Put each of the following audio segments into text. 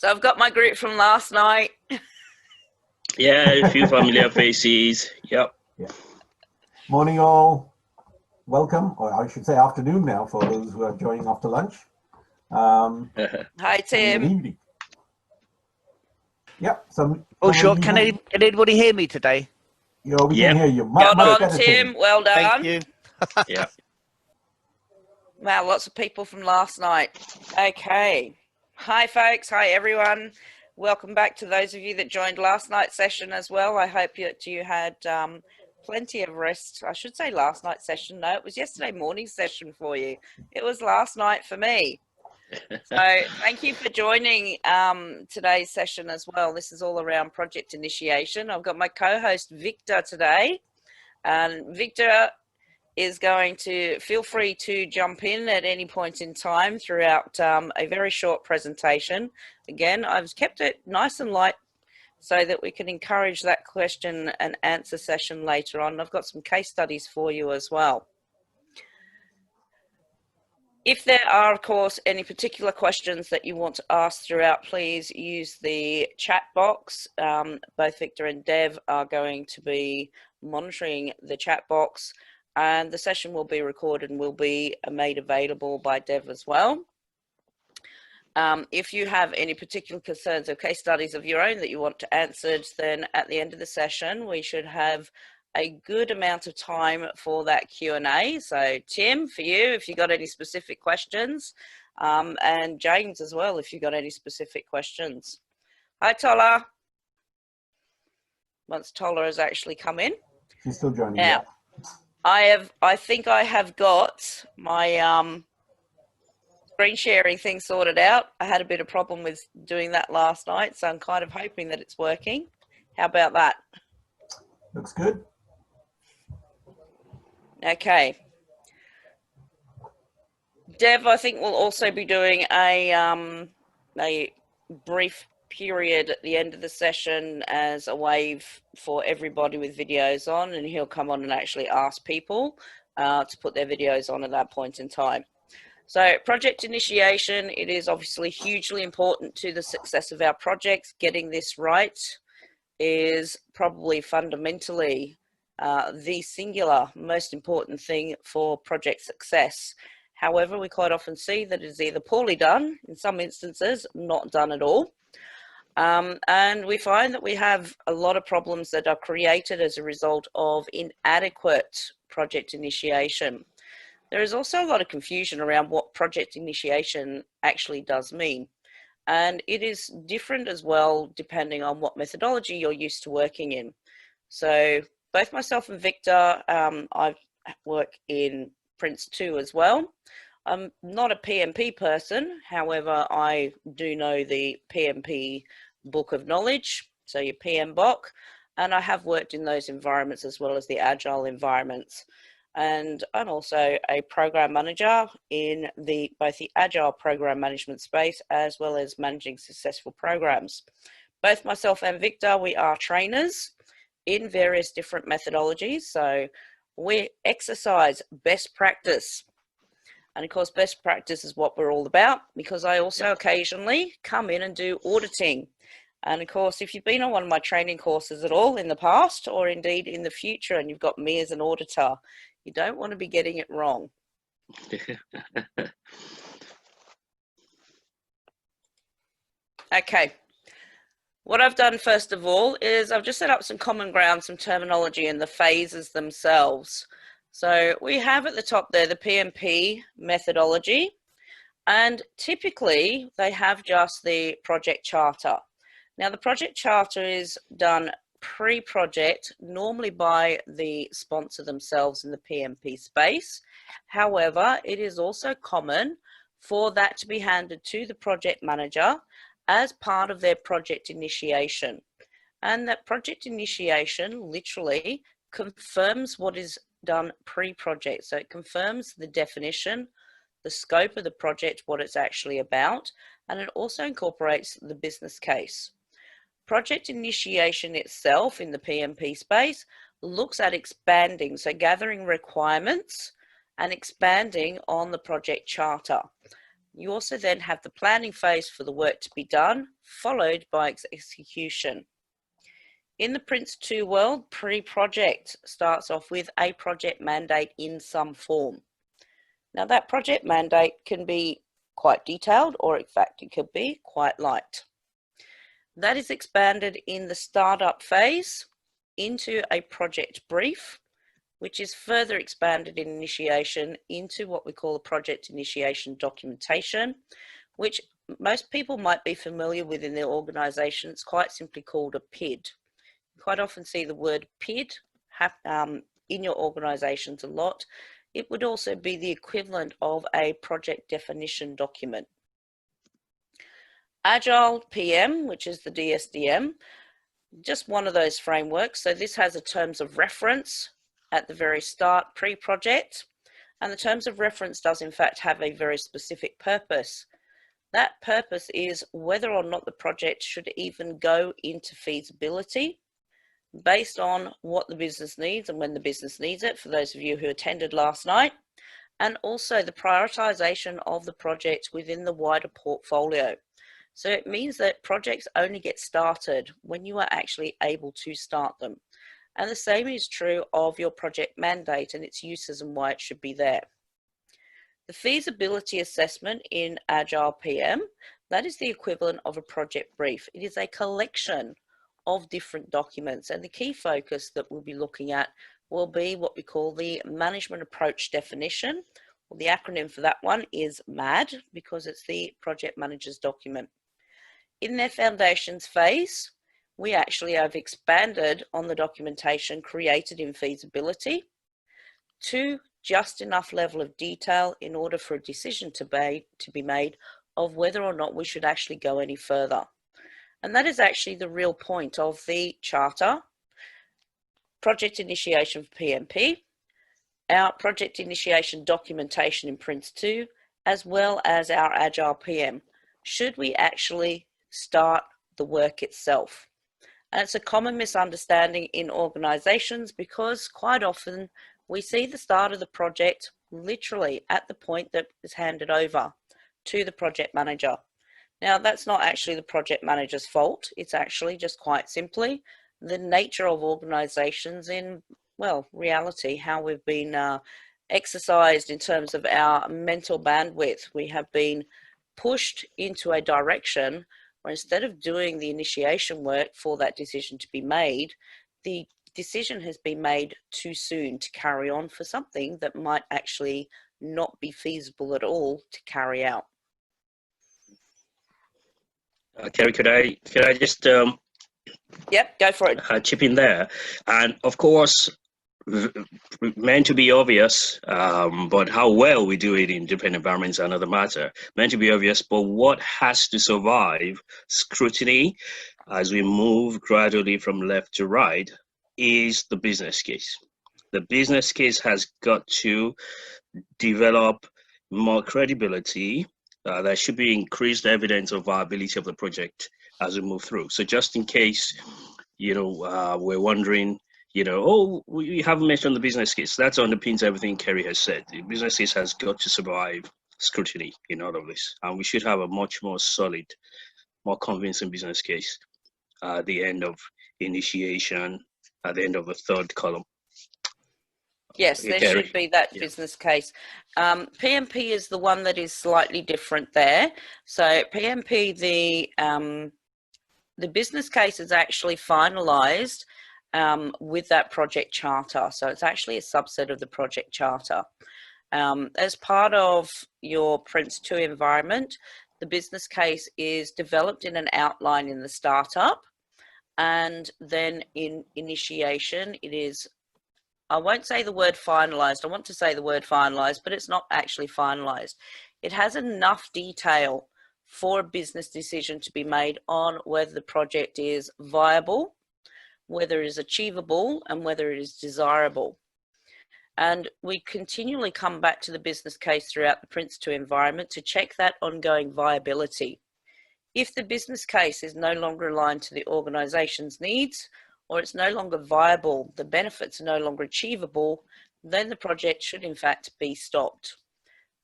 So I've got my group from last night. Yeah, a few familiar faces. Yep. Yeah. Morning all. Welcome, or I should say afternoon now for those who are joining after lunch. Hi, Good Tim. evening. Yeah, Sure. Can anybody hear me today? We can Yep. hear you Well much done, better, Tim. Well done. Thank you. Yeah. Wow, lots of people from last night. Okay. Hi, folks. Hi, everyone. Welcome back to those of you that joined last night's session as well. I hope that you had plenty of rest. I should say last night's session. No, it was yesterday morning's session for you. It was last night for me. So thank you for joining today's session as well. This is all around project initiation. I've got my co-host Victor today, and Victor is going to feel free to jump in at any point in time throughout a very short presentation. Again, I've kept it nice and light so that we can encourage that question and answer session later on. I've got some case studies for you as well. If there are, of course, any particular questions that you want to ask throughout, please use the chat box. Both Victor and Dev are going to be monitoring the chat box, and the session will be recorded and will be made available by Dev as well. If you have any particular concerns or case studies of your own that you want to answer, then at the end of the session, we should have a good amount of time for that Q&A. So Tim, for you, if you got any specific questions, and James as well, if you got any specific questions. Hi, Tola. Once Tola has actually come in. She's still joining. Now, I think I have got my screen sharing thing sorted out. I had a bit of problem with doing that last night, so I'm kind of hoping that it's working. How about that? Looks good. Okay. Dev, I think we'll also be doing a brief period at the end of the session as a wave for everybody with videos on, and he'll come on and actually ask people to put their videos on at that point in time. So project initiation, it is obviously hugely important to the success of our projects. Getting this right is probably fundamentally the singular most important thing for project success. However, we quite often see that it is either poorly done, in some instances, not done at all. And we find that we have a lot of problems that are created as a result of inadequate project initiation. There is also a lot of confusion around what project initiation actually does mean. And it is different as well, depending on what methodology you're used to working in. So both myself and Victor, I work in Prince 2 as well. I'm not a PMP person. However, I do know the PMP book of knowledge, so your PMBOK, and I have worked in those environments as well as the agile environments. And I'm also a program manager in both the agile program management space as well as managing successful programs. Both myself and Victor, we are trainers in various different methodologies. So we exercise best practice. And of course, best practice is what we're all about, because I also occasionally come in and do auditing. And of course, if you've been on one of my training courses at all in the past, or indeed in the future, and you've got me as an auditor, you don't want to be getting it wrong. Okay. What I've done first of all is I've just set up some common ground, some terminology in the phases themselves. So we have at the top there the PMP methodology, and typically they have just the project charter. Now the project charter is done pre-project, normally by the sponsor themselves in the PMP space. However, it is also common for that to be handed to the project manager as part of their project initiation. And that project initiation literally confirms what is done pre-project. So it confirms the definition, the scope of the project, what it's actually about, and it also incorporates the business case. Project initiation itself in the PMP space looks at expanding, so gathering requirements and expanding on the project charter. You also then have the planning phase for the work to be done, followed by execution. In the Prince2 world, pre-project starts off with a project mandate in some form. Now that project mandate can be quite detailed, or in fact it could be quite light. That is expanded in the startup phase into a project brief, which is further expanded in initiation into what we call a project initiation documentation, which most people might be familiar with in their organisation. It's quite simply called a PID. You quite often see the word PID in your organisations a lot. It would also be the equivalent of a project definition document. Agile PM, which is the DSDM, just one of those frameworks. So this has a terms of reference at the very start, pre-project, and the terms of reference does in fact have a very specific purpose. That purpose is whether or not the project should even go into feasibility based on what the business needs and when the business needs it, for those of you who attended last night, and also the prioritization of the project within the wider portfolio. So it means that projects only get started when you are actually able to start them. And the same is true of your project mandate and its uses and why it should be there. The feasibility assessment in Agile PM, that is the equivalent of a project brief. It is a collection of different documents, and the key focus that we'll be looking at will be what we call the management approach definition. Well, the acronym for that one is MAD, because it's the project manager's document. In their foundations phase, we actually have expanded on the documentation created in feasibility to just enough level of detail in order for a decision to be made of whether or not we should actually go any further. And that is actually the real point of the charter, project initiation for PMP, our project initiation documentation in Prince2, as well as our Agile PM. Should we actually start the work itself? And it's a common misunderstanding in organisations because quite often we see the start of the project literally at the point that is handed over to the project manager. Now, that's not actually the project manager's fault. It's actually just quite simply the nature of organisations in, well, reality, how we've been exercised in terms of our mental bandwidth. We have been pushed into a direction where instead of doing the initiation work for that decision to be made, the decision has been made too soon to carry on for something that might actually not be feasible at all to carry out. Kerrie, could I just Yep, go for it. chip in there? And of course, meant to be obvious, but how well we do it in different environments is another matter. Meant to be obvious, but what has to survive scrutiny as we move gradually from left to right is the business case. The business case has got to develop more credibility. There should be increased evidence of viability of the project as we move through. So just in case, we're wondering, oh, we haven't mentioned the business case. That underpins everything Kerrie has said. The business case has got to survive scrutiny in all of this. And we should have a much more solid, more convincing business case at the end of initiation, at the end of the third column. Yes, there Kerrie. should be that business case. PMP is the one that is slightly different there. So PMP, the business case is actually finalised with that project charter. So it's actually a subset of the project charter. As part of your Prince2 environment, the business case is developed in an outline in the startup, and then in initiation it is, I won't say the word finalised, I want to say the word finalised, but it's not actually finalised. It has enough detail for a business decision to be made on whether the project is viable, whether it is achievable, and whether it is desirable. And we continually come back to the business case throughout the Prince2 environment to check that ongoing viability. If the business case is no longer aligned to the organisation's needs, or it's no longer viable, the benefits are no longer achievable, then the project should in fact be stopped.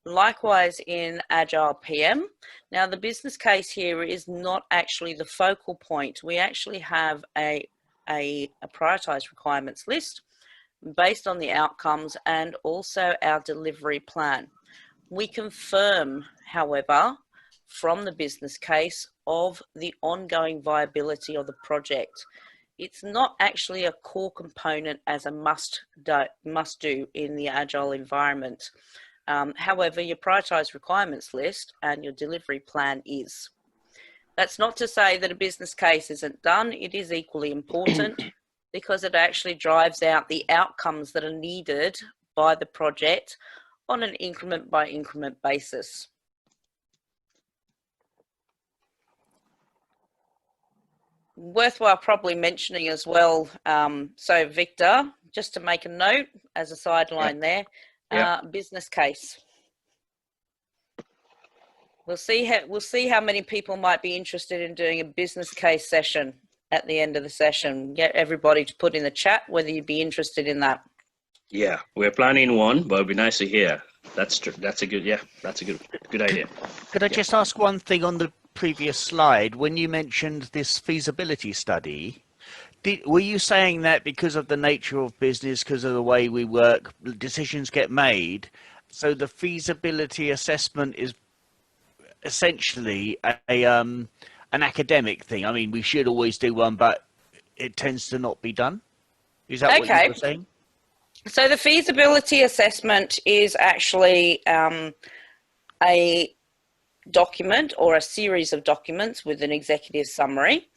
Likewise in Agile PM. Now the business case here is not actually the focal point. We actually have a prioritized requirements list based on the outcomes and also our delivery plan. We confirm, however, from the business case of the ongoing viability of the project. It's not actually a core component as a must do in the Agile environment. However, your prioritized requirements list and your delivery plan is. That's not to say that a business case isn't done. It is equally important because it actually drives out the outcomes that are needed by the project on an increment by increment basis. Worthwhile probably mentioning as well, so Victor, just to make a note as a sideline there, business case. We'll see how many people might be interested in doing a business case session at the end of the session. Get everybody to put in the chat whether you'd be interested in that. Yeah, we're planning one, but it'd be nice to hear. That's true. That's a good idea. Could I just ask one thing on the previous slide? When you mentioned this feasibility study, were you saying that because of the nature of business, because of the way we work, decisions get made, so the feasibility assessment is essentially an academic thing? I mean, we should always do one, but it tends to not be done. Is that what you were saying? So the feasibility assessment is actually a document or a series of documents with an executive summary.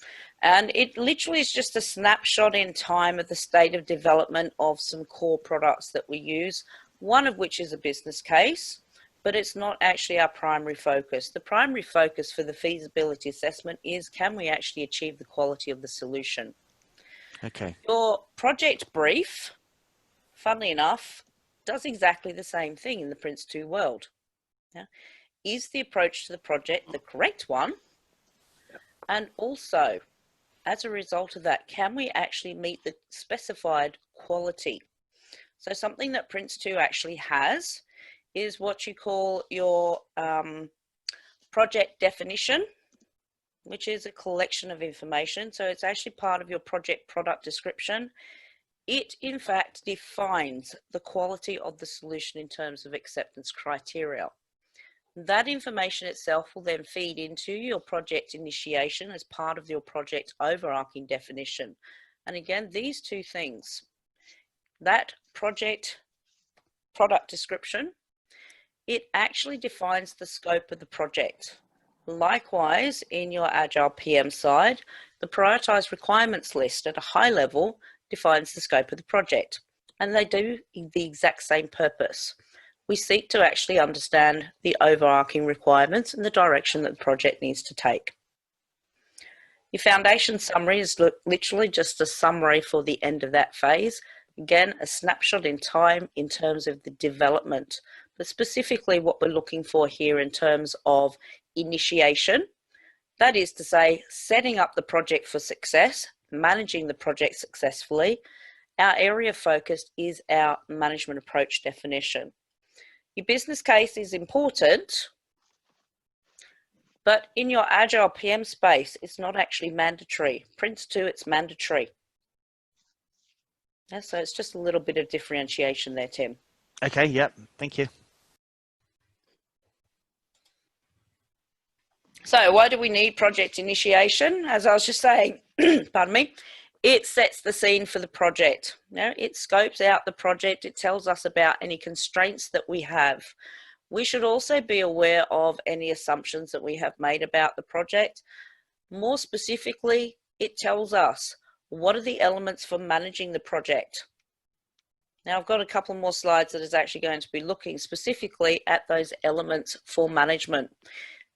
And it literally is just a snapshot in time of the state of development of some core products that we use, one of which is a business case, but it's not actually our primary focus. The primary focus for the feasibility assessment is, can we actually achieve the quality of the solution? Okay. Your project brief, funnily enough, does exactly the same thing in the Prince2 world. Yeah. Is the approach to the project the correct one? And also, as a result of that, can we actually meet the specified quality? So something that Prince2 actually has is what you call your project definition, which is a collection of information. So it's actually part of your project product description. It, in fact, defines the quality of the solution in terms of acceptance criteria. That information itself will then feed into your project initiation as part of your project overarching definition. And again, these two things, that project product description, it actually defines the scope of the project. Likewise, in your Agile PM side, the prioritized requirements list at a high level defines the scope of the project, and they do the exact same purpose. We seek to actually understand the overarching requirements and the direction that the project needs to take. Your foundation summary is literally just a summary for the end of that phase. Again, a snapshot in time in terms of the development, but specifically what we're looking for here in terms of initiation. That is to say, setting up the project for success, managing the project successfully. Our area of focus is our management approach definition. Your business case is important, but in your Agile PM space, it's not actually mandatory. Prince2, it's mandatory. Yeah, so it's just a little bit of differentiation there, Tim. Okay, yep, thank you. So why do we need project initiation? As I was just saying, pardon me, it sets the scene for the project. You know, it scopes out the project. It tells us about any constraints that we have. We should also be aware of any assumptions that we have made about the project. More specifically, it tells us what are the elements for managing the project. Now, I've got a couple more slides that is actually going to be looking specifically at those elements for management.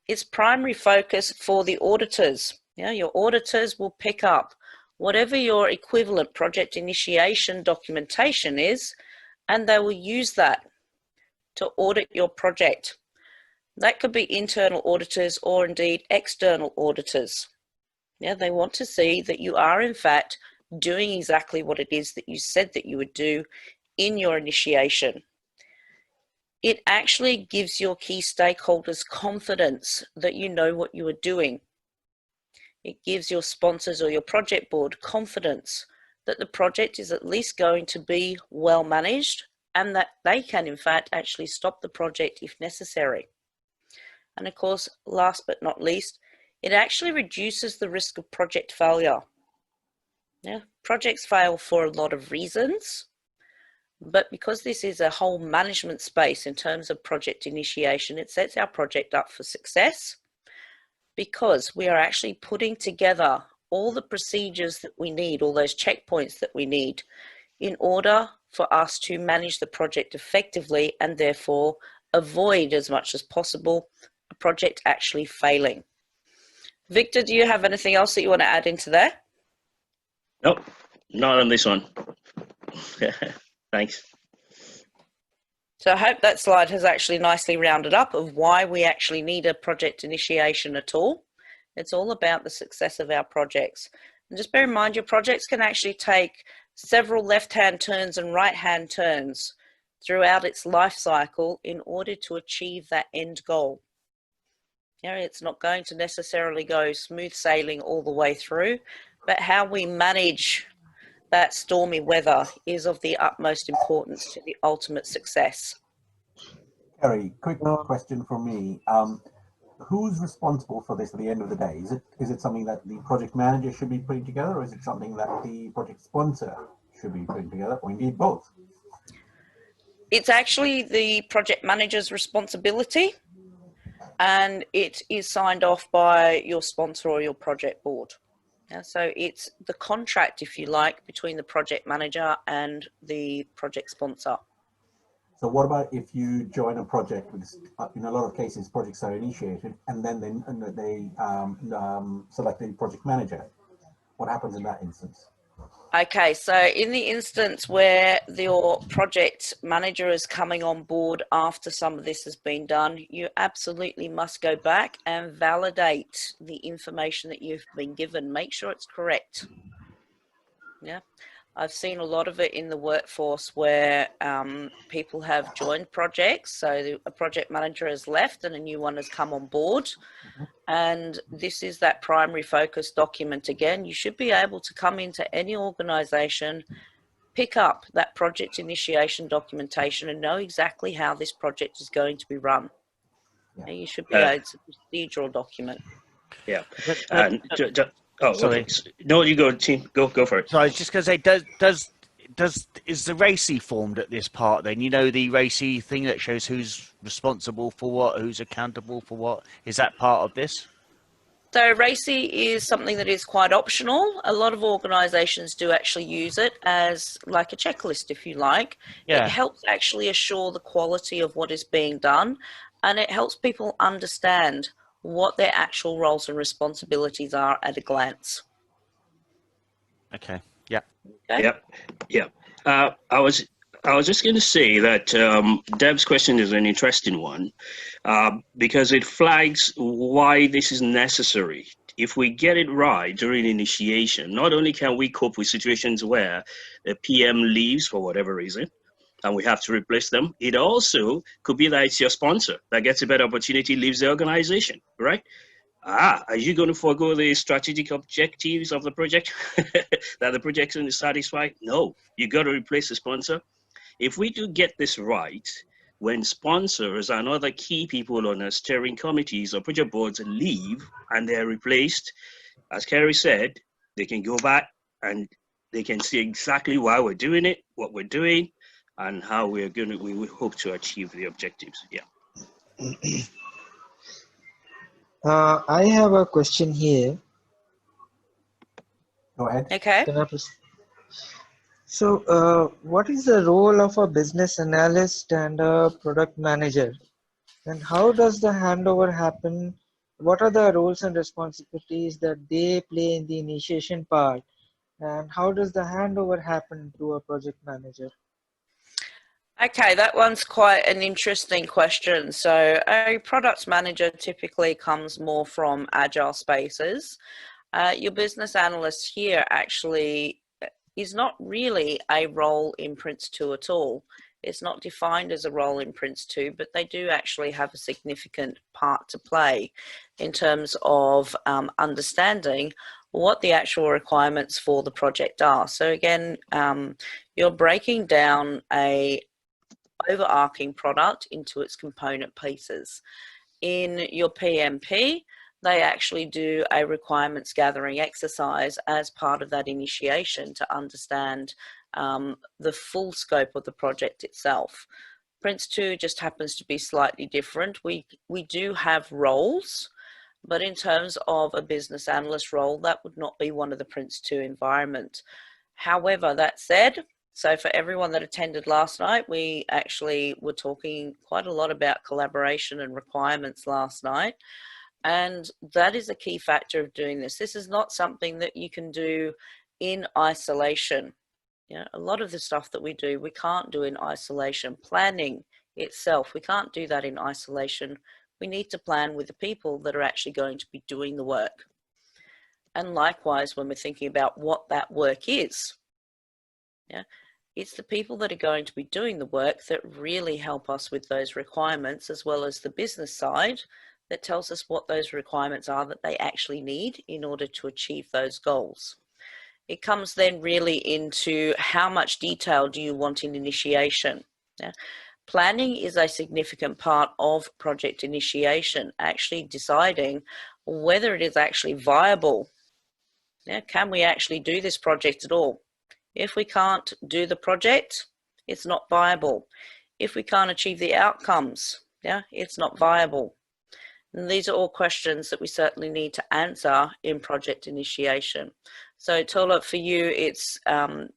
Its primary focus for the auditors. You know, your auditors will pick up whatever your equivalent project initiation documentation is, and they will use that to audit your project. That could be internal auditors or indeed external auditors. Yeah, they want to see that you are in fact doing exactly what it is that you said that you would do in your initiation. it actually gives your key stakeholders confidence that you know what you are doing. It gives your sponsors or your project board confidence that the project is at least going to be well managed and that they can in fact actually stop the project if necessary. And of course, last but not least, it actually reduces the risk of project failure. Now, projects fail for a lot of reasons, but because this is a whole management space in terms of project initiation, it sets our project up for success because we are actually putting together all the procedures that we need, all those checkpoints that we need in order for us to manage the project effectively and therefore avoid as much as possible a project actually failing. Victor, do you have anything else that you want to add into there? Nope, not on this one. Thanks. So I hope that slide has actually nicely rounded up of why we actually need a project initiation at all. It's all about the success of our projects. And just bear in mind, your projects can actually take several left-hand turns and right-hand turns throughout its life cycle in order to achieve that end goal. You know, it's not going to necessarily go smooth sailing all the way through, but how we manage that stormy weather is of the utmost importance to the ultimate success. Kerrie, quick question from me. Who's responsible for this at the end of the day? Is it something that the project manager should be putting together, or is it something that the project sponsor should be putting together, or indeed both? It's actually the project manager's responsibility, and it is signed off by your sponsor or your project board. Yeah, so it's the contract, if you like, between the project manager and the project sponsor. So what about if you join a project, because in a lot of cases projects are initiated and then they select a project manager? What happens in that instance? Okay, so in the instance where your project manager is coming on board after some of this has been done, you absolutely must go back and validate the information that you've been given. Make sure it's correct. Yeah, I've seen a lot of it in the workforce where people have joined projects. So a project manager has left and a new one has come on board. And this is that primary focus document. Again, you should be able to come into any organization, pick up that project initiation documentation and know exactly how this project is going to be run. Yeah. You should be able to procedural document. Yeah. Sorry. Okay. No, you go, team. Go for it. So I was just going to say, is the RACI formed at this part then? You know, the RACI thing that shows who's responsible for what, who's accountable for what. Is that part of this? So RACI is something that is quite optional. A lot of organisations do actually use it as like a checklist, if you like. Yeah. It helps actually assure the quality of what is being done, and it helps people understand what their actual roles and responsibilities are at a glance. Okay. Yeah. Okay? Yeah. I was just going to say that Deb's question is an interesting one because it flags why this is necessary. If we get it right during initiation, not only can we cope with situations where the PM leaves for whatever reason and we have to replace them, it also could be that it's your sponsor that gets a better opportunity, leaves the organization, right? Are you going to forego the strategic objectives of the project that the project is going to satisfy? No, you got to replace the sponsor. If we do get this right, when sponsors and other key people on our steering committees or project boards leave and they're replaced, as Kerrie said, they can go back and they can see exactly why we're doing it, what we're doing, and how we hope to achieve the objectives. Yeah. I have a question here. Go ahead. Okay. Can I So, what is the role of a business analyst and a product manager? And how does the handover happen? What are the roles and responsibilities that they play in the initiation part? And how does the handover happen to a project manager? Okay, that one's quite an interesting question. So a product manager typically comes more from agile spaces. Your business analyst here actually is not really a role in Prince2 at all. It's not defined as a role in Prince 2, but they do actually have a significant part to play in terms of understanding what the actual requirements for the project are. So again, you're breaking down a overarching product into its component pieces. In your PMP, they actually do a requirements gathering exercise as part of that initiation to understand the full scope of the project itself. Prince 2 just happens to be slightly different. We do have roles, but in terms of a business analyst role, that would not be one of the Prince 2 environment. However, that said, so for everyone that attended last night, we actually were talking quite a lot about collaboration and requirements last night. And that is a key factor of doing this. This is not something that you can do in isolation. You know, a lot of the stuff that we do, we can't do in isolation. Planning itself, we can't do that in isolation. We need to plan with the people that are actually going to be doing the work. And likewise, when we're thinking about what that work is, yeah, it's the people that are going to be doing the work that really help us with those requirements, as well as the business side that tells us what those requirements are that they actually need in order to achieve those goals. It comes then really into how much detail do you want in initiation. Yeah? Planning is a significant part of project initiation, actually deciding whether it is actually viable. Yeah? Can we actually do this project at all? If we can't do the project, it's not viable. If we can't achieve the outcomes, yeah, it's not viable. And these are all questions that we certainly need to answer in project initiation. So Tola, for you, it's,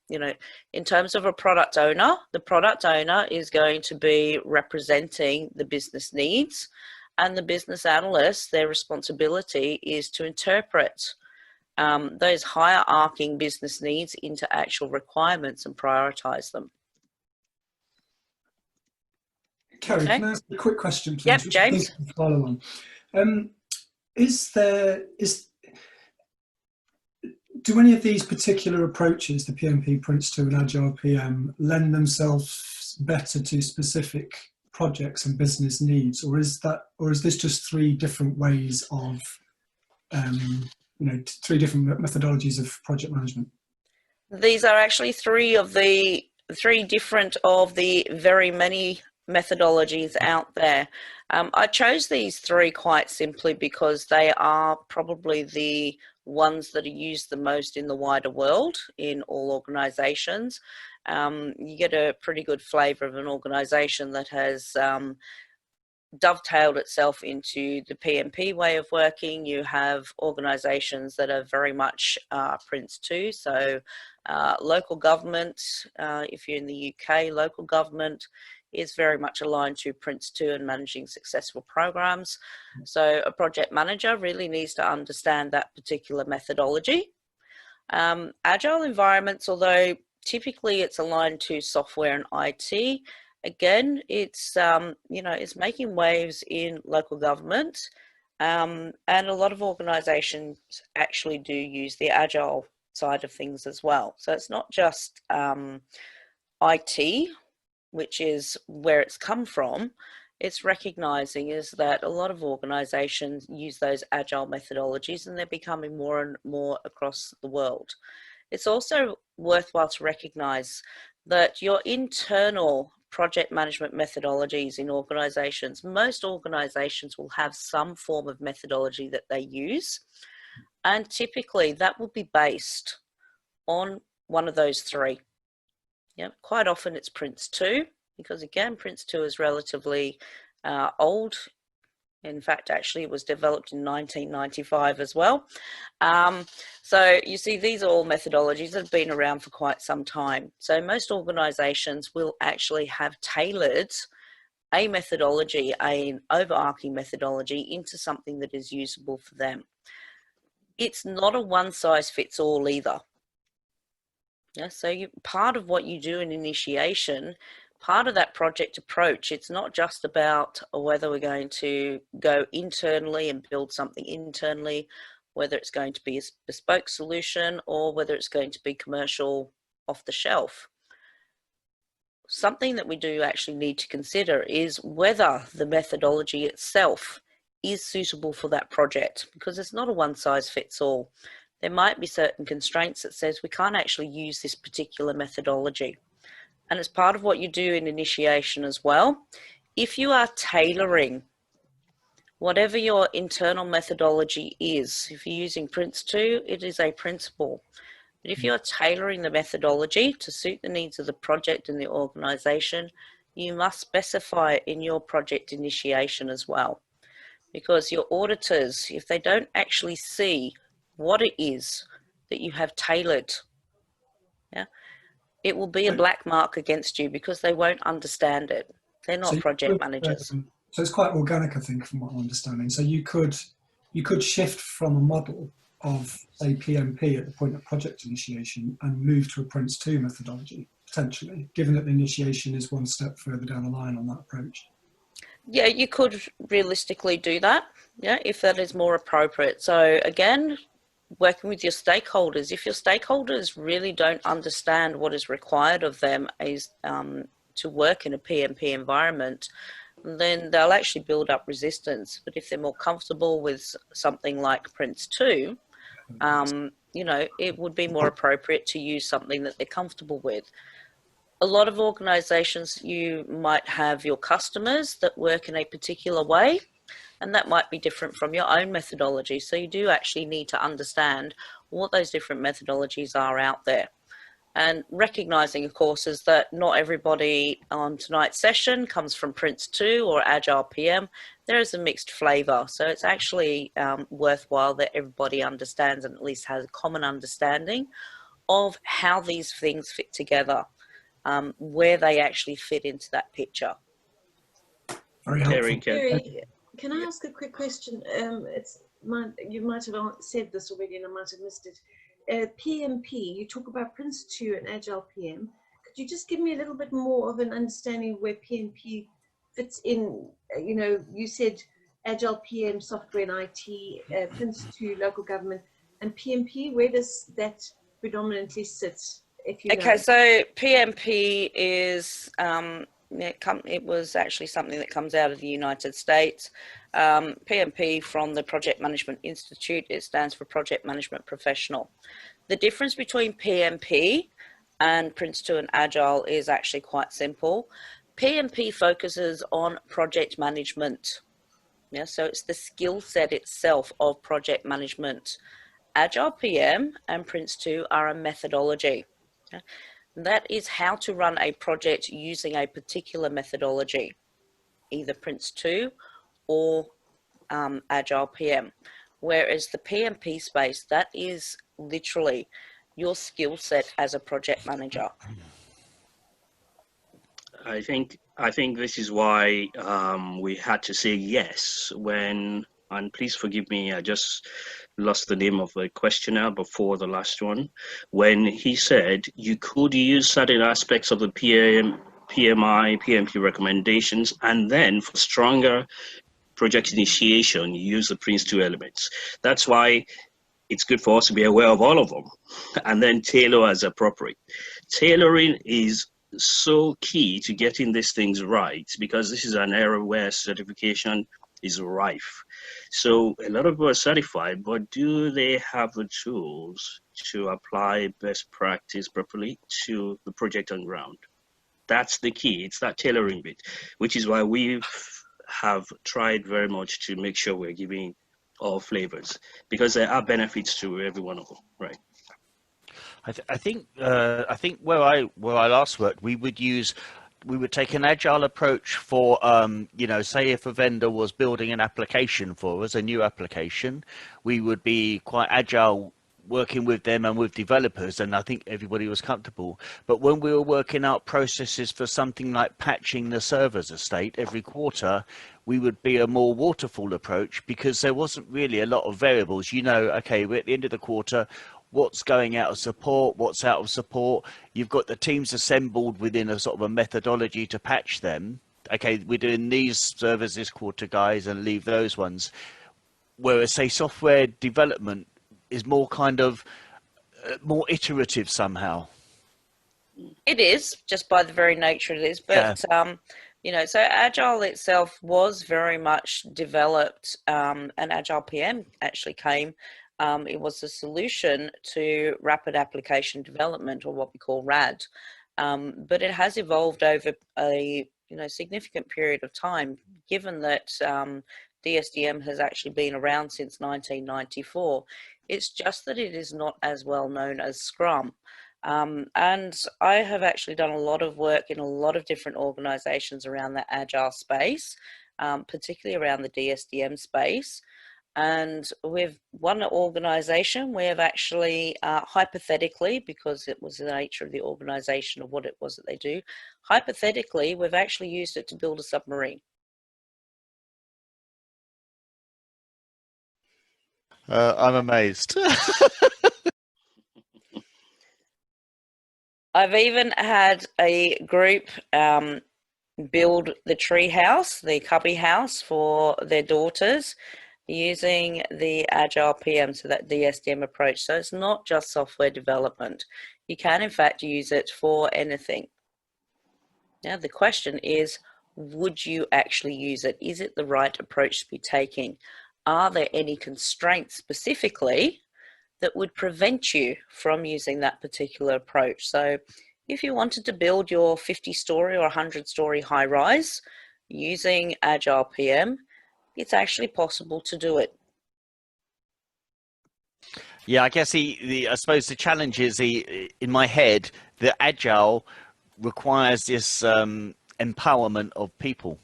you know, in terms of a product owner, the product owner is going to be representing the business needs, and the business analyst, their responsibility is to interpret those hierarching business needs into actual requirements and prioritize them. Kerrie, Okay. can I ask a quick question, please? Yep, Which James. I think is a follow on. Do any of these particular approaches, the PMP, Prince 2 and Agile PM, lend themselves better to specific projects and business needs, or is this just three different ways of, you know, three different methodologies of project management? These are actually three different of the very many methodologies out there. I chose these three quite simply because they are probably the ones that are used the most in the wider world in all organizations. You get a pretty good flavor of an organization that has dovetailed itself into the PMP way of working. You have organizations that are very much Prince 2, so local government, if you're in the UK, local government is very much aligned to Prince 2 and managing successful programs. So a project manager really needs to understand that particular methodology. Agile environments, although typically it's aligned to software and IT, again, it's, you know, it's making waves in local government, and a lot of organizations actually do use the Agile side of things as well. So it's not just IT, which is where it's come from. It's recognizing is that a lot of organizations use those Agile methodologies, and they're becoming more and more across the world. It's also worthwhile to recognize that your internal project management methodologies in organizations, most organizations will have some form of methodology that they use, and typically that will be based on one of those three. Yeah, quite often it's Prince 2, because again, Prince 2 is relatively old. In fact, actually it was developed in 1995 as well. So you see, these are all methodologies that have been around for quite some time. So most organizations will actually have tailored a methodology, an overarching methodology, into something that is usable for them. It's not a one size fits all either. Yeah, so part of what you do in initiation, part of that project approach, it's not just about whether we're going to go internally and build something internally, whether it's going to be a bespoke solution or whether it's going to be commercial off the shelf. something that we do actually need to consider is whether the methodology itself is suitable for that project, because it's not a one size fits all. There might be certain constraints that says we can't actually use this particular methodology. And it's part of what you do in initiation as well. If you are tailoring whatever your internal methodology is, if you're using Prince2, it is a principle. But if you're tailoring the methodology to suit the needs of the project and the organization, you must specify it in your project initiation as well. Because your auditors, if they don't actually see what it is that you have tailored, yeah, it will be a black mark against you because they won't understand it. They're not project managers. So it's quite organic, I think, from what I'm understanding. So you could shift from a model of, say, PMP at the point of project initiation and move to a Prince2 methodology, potentially, given that the initiation is one step further down the line on that approach. Yeah, you could realistically do that, yeah, if that is more appropriate. So again, working with your stakeholders, if your stakeholders really don't understand what is required of them is to work in a PMP environment, then they'll actually build up resistance. But if they're more comfortable with something like Prince2, you know, it would be more appropriate to use something that they're comfortable with. A lot of organizations, you might have your customers that work in a particular way, and that might be different from your own methodology. So you do actually need to understand what those different methodologies are out there. And recognizing, of course, is that not everybody on tonight's session comes from Prince2 or Agile PM. There is a mixed flavor. So it's actually worthwhile that everybody understands and at least has a common understanding of how these things fit together, where they actually fit into that picture. Very helpful. Kerrie, can I ask a quick question? You might have said this already and I might have missed it. PMP, you talk about Prince2 and Agile PM. Could you just give me a little bit more of an understanding of where PMP fits in? You know, you said Agile PM, software and IT, Prince2, local government, and PMP, where does that predominantly sit? If you know? So PMP is, it was actually something that comes out of the United States. PMP from the Project Management Institute, it stands for Project Management Professional. The difference between PMP and Prince2 and Agile is actually quite simple. PMP focuses on project management. Yeah, so it's the skill set itself of project management. Agile PM and Prince2 are a methodology. Okay? That is how to run a project using a particular methodology, either Prince2 or Agile PM. Whereas the PMP space, that is literally your skill set as a project manager. I think this is why we had to say yes when, and please forgive me, I just lost the name of the questionnaire before the last one, when he said you could use certain aspects of the PMI, PMP recommendations, and then for stronger project initiation, use the Prince2 elements. That's why it's good for us to be aware of all of them and then tailor as appropriate. Tailoring is so key to getting these things right, because this is an area where certification is rife. So a lot of people are certified, but do they have the tools to apply best practice properly to the project on ground? That's the key. It's that tailoring bit, which is why we have tried very much to make sure we're giving all flavors, because there are benefits to every one of them, right? I think where I last worked, we would take an agile approach for, you know, say if a vendor was building an application for us, a new application, we would be quite agile working with them and with developers, and I think everybody was comfortable. But when we were working out processes for something like patching the server's estate every quarter, we would be a more waterfall approach, because there wasn't really a lot of variables. You know, okay, we're at the end of the quarter, what's going out of support, what's out of support. You've got the teams assembled within a sort of a methodology to patch them. Okay, we're doing these servers this quarter, guys, and leave those ones. Whereas, say, software development is more kind of more iterative somehow. It is, just by the very nature it is. But, you know, so Agile itself was very much developed, and Agile PM actually came. It was a solution to rapid application development, or what we call RAD. But it has evolved over a significant period of time, given that DSDM has actually been around since 1994. It's just that it is not as well known as Scrum. And I have actually done a lot of work in a lot of different organizations around the Agile space, particularly around the DSDM space. And with one organization, we have actually, hypothetically, because it was the nature of the organization of what it was that they do, hypothetically, we've actually used it to build a submarine. I'm amazed. I've even had a group build the tree house, the cubby house for their daughters, using the Agile PM, so that DSDM approach. So it's not just software development. You can, in fact, use it for anything. Now, the question is, would you actually use it? Is it the right approach to be taking? Are there any constraints specifically that would prevent you from using that particular approach? So if you wanted to build your 50-story or 100-story high-rise using Agile PM, it's actually possible to do it. Yeah, I guess I suppose the challenge is in my head, the Agile requires this empowerment of people.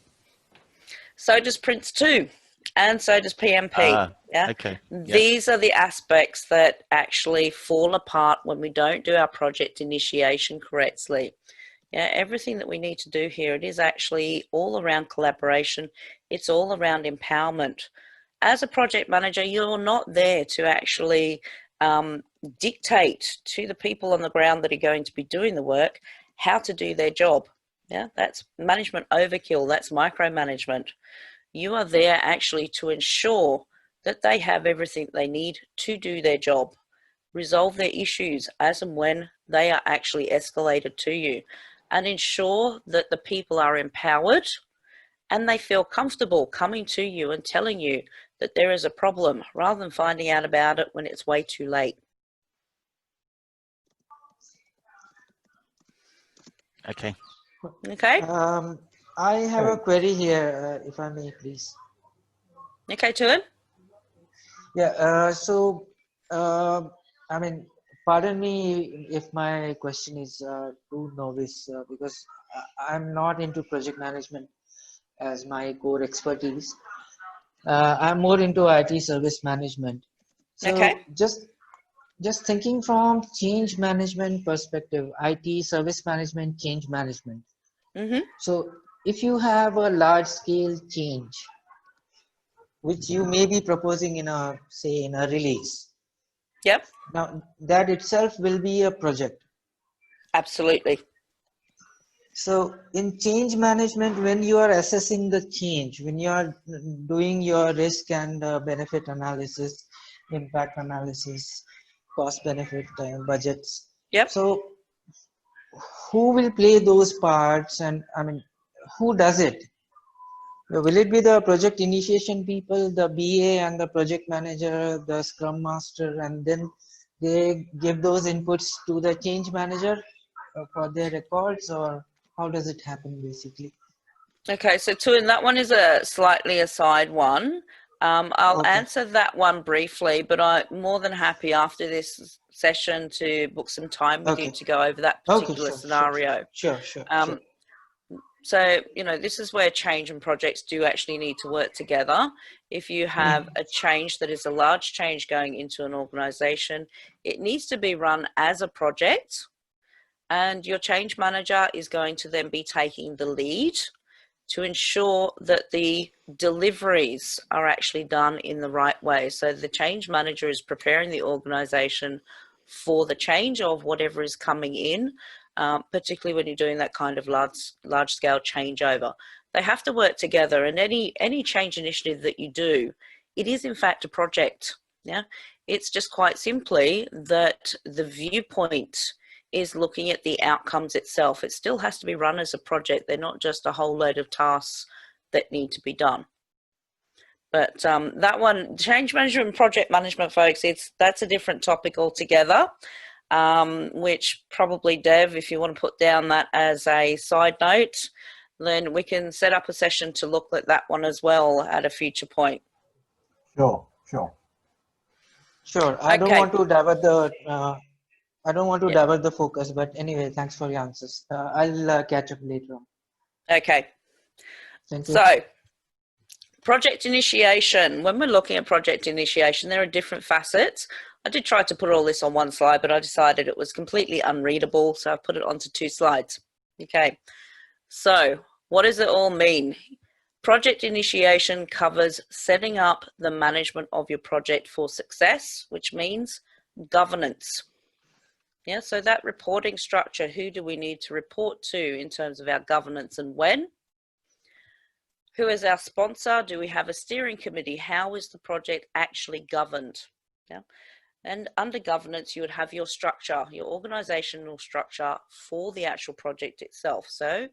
So does Prince 2, and so does PMP. Yeah. Okay. These are the aspects that actually fall apart when we don't do our project initiation correctly. Yeah, everything that we need to do here, it is actually all around collaboration. It's all around empowerment. As a project manager, you're not there to actually dictate to the people on the ground that are going to be doing the work how to do their job. Yeah, that's management overkill. That's micromanagement. You are there actually to ensure that they have everything they need to do their job, resolve their issues as and when they are actually escalated to you, and ensure that the people are empowered and they feel comfortable coming to you and telling you that there is a problem, rather than finding out about it when it's way too late. Okay. Okay. I have a query here, if I may, please. Okay, Tuan. Yeah. I mean, pardon me if my question is too novice, because I'm not into project management as my core expertise. I'm more into IT service management. So Okay. just thinking from change management perspective, IT service management, change management. Mm-hmm. So if you have a large scale change, which you may be proposing in a release. Yep. Now that itself will be a project. Absolutely. So in change management, when you are assessing the change, when you are doing your risk and benefit analysis, impact analysis, cost benefit budgets. Yep. So who will play those parts, and I mean, who does it? Will it be the project initiation people, the BA and the project manager, the scrum master, and then they give those inputs to the change manager for their records, or how does it happen basically? Okay, so Tuan, that one is a slightly aside one. I'll answer that one briefly, but I'm more than happy after this session to book some time with you to go over that particular scenario. Sure. So, this is where change and projects do actually need to work together. If you have a change that is a large change going into an organization, it needs to be run as a project, and your change manager is going to then be taking the lead to ensure that the deliveries are actually done in the right way. So the change manager is preparing the organization for the change of whatever is coming in, particularly when you're doing that kind of large scale changeover. They have to work together, and any change initiative that you do, it is in fact a project. Yeah, it's just quite simply that the viewpoint is looking at the outcomes itself. It still has to be run as a project. They're not just a whole load of tasks that need to be done. But that one, change management and project management, folks, that's a different topic altogether, which probably, Dev, if you want to put down that as a side note, then we can set up a session to look at that one as well at a future point. Sure. I don't Okay. want to divert the focus, but anyway, thanks for your answers. I'll catch up later on. Okay. Thank you. So, project initiation. When we're looking at project initiation, there are different facets. I did try to put all this on one slide, but I decided it was completely unreadable, so I've put it onto 2 slides. Okay. So, what does it all mean? Project initiation covers setting up the management of your project for success, which means governance. Yeah, so that reporting structure, who do we need to report to in terms of our governance and when? Who is our sponsor? Do we have a steering committee? How is the project actually governed? Yeah. And under governance, you would have your structure, your organizational structure for the actual project itself. So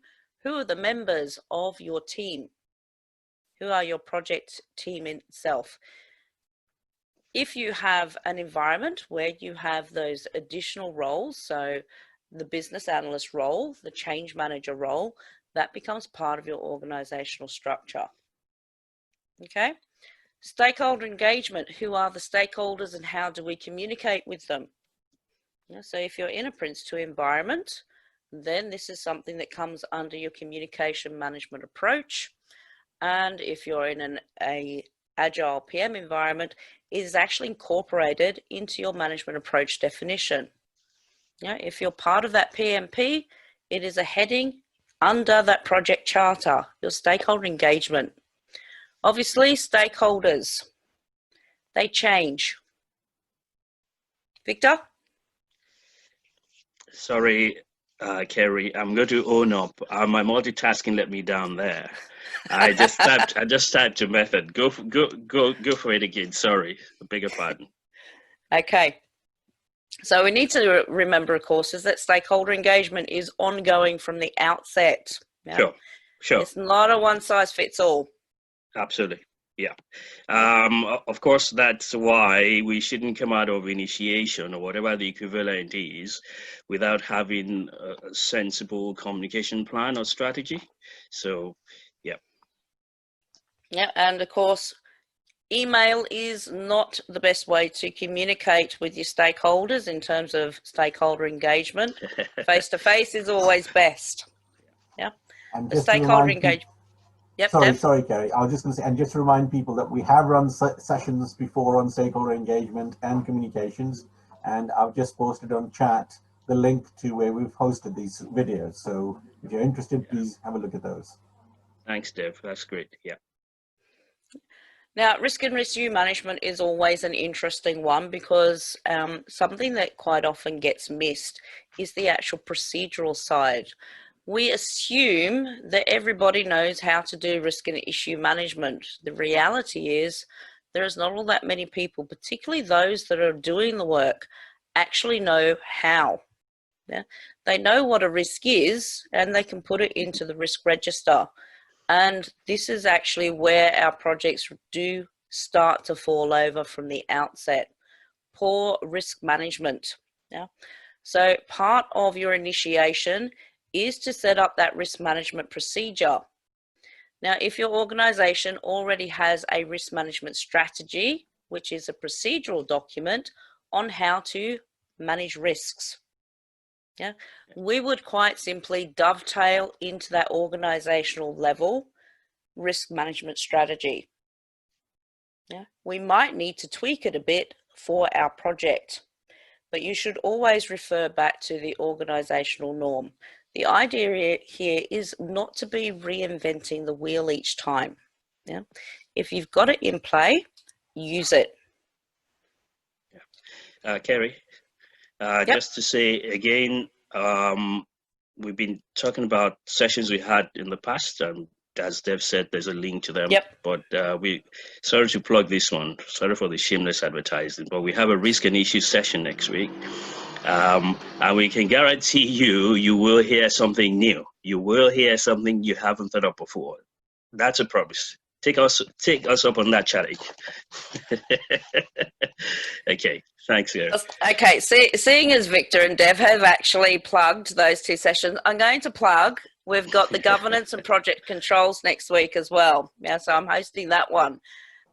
who are the members of your team? Who are your project team itself? If you have an environment where you have those additional roles, so the business analyst role, the change manager role, that becomes part of your organizational structure. Okay. Stakeholder engagement. Who are the stakeholders and how do we communicate with them? Yeah, so if you're in a Prince2 environment, then this is something that comes under your communication management approach. And if you're in an Agile PM environment, it is actually incorporated into your management approach definition. Yeah, if you're part of that PMP, it is a heading under that project charter, your stakeholder engagement. Obviously, stakeholders, they change. Victor? Sorry, Kerrie, I'm going to own up. My multitasking let me down there. I just typed a method. Go for it again. Sorry, I beg your pardon. Okay. So we need to remember, of course, is that stakeholder engagement is ongoing from the outset. Yeah? Sure. It's not a one size fits all. Absolutely. Yeah. Of course, that's why we shouldn't come out of initiation or whatever the equivalent is without having a sensible communication plan or strategy. So, yeah. Yeah, and of course, email is not the best way to communicate with your stakeholders in terms of stakeholder engagement. Face-to-face is always best. Yeah. And The just to stakeholder remind engagement. Yep, sorry, Kerrie. I was just going to say, and just to remind people that we have run sessions before on stakeholder engagement and communications, and I've just posted on chat the link to where we've hosted these videos. So if you're interested, please have a look at those. Thanks, Dev. That's great. Yeah. Now, risk and review management is always an interesting one because something that quite often gets missed is the actual procedural side. We assume that everybody knows how to do risk and issue management. The reality is there's not all that many people, particularly those that are doing the work, actually know how. Yeah? They know what a risk is and they can put it into the risk register. And this is actually where our projects do start to fall over from the outset. Poor risk management. Yeah? So part of your initiation is to set up that risk management procedure. Now, if your organization already has a risk management strategy, which is a procedural document on how to manage risks, yeah, we would quite simply dovetail into that organizational level risk management strategy. Yeah, we might need to tweak it a bit for our project, but you should always refer back to the organizational norm. The idea here is not to be reinventing the wheel each time. Yeah? If you've got it in play, use it. Kerrie, Yep. just to say again, we've been talking about sessions we had in the past, and as Dev said, there's a link to them. Yep. But sorry to plug this one. Sorry for the shameless advertising, but we have a risk and issue session next week. And we can guarantee you will hear something new. You will hear something you haven't thought of before. That's a promise. Take us up on that challenge. Okay, thanks, Kerrie. Okay, seeing as Victor and Dev have actually plugged those 2 sessions, I'm going to plug. We've got the governance and project controls next week as well. Yeah, so I'm hosting that one.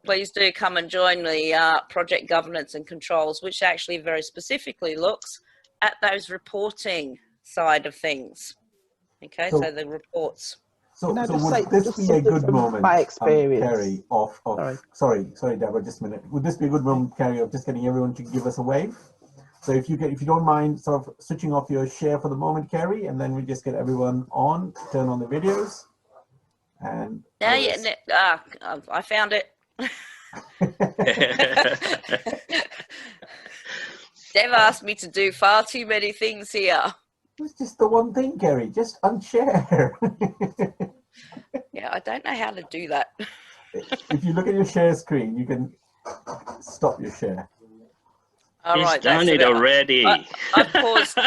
Please do come and join the project governance and controls, which actually very specifically looks at those reporting side of things. Okay, so the reports. So Can I just would say this just be a something good from moment, my experience? Kerrie, of sorry, Deborah, just a minute. Would this be a good moment, Kerrie, of just getting everyone to give us a wave? So if you don't mind sort of switching off your share for the moment, Kerrie, and then we just get everyone on, turn on the videos. And I found it. Dev asked me to do far too many things here. It's just the one thing, Kerrie, just unshare. Yeah, I don't know how to do that. If you look at your share screen, you can stop your share. All He's right, done it already. I've paused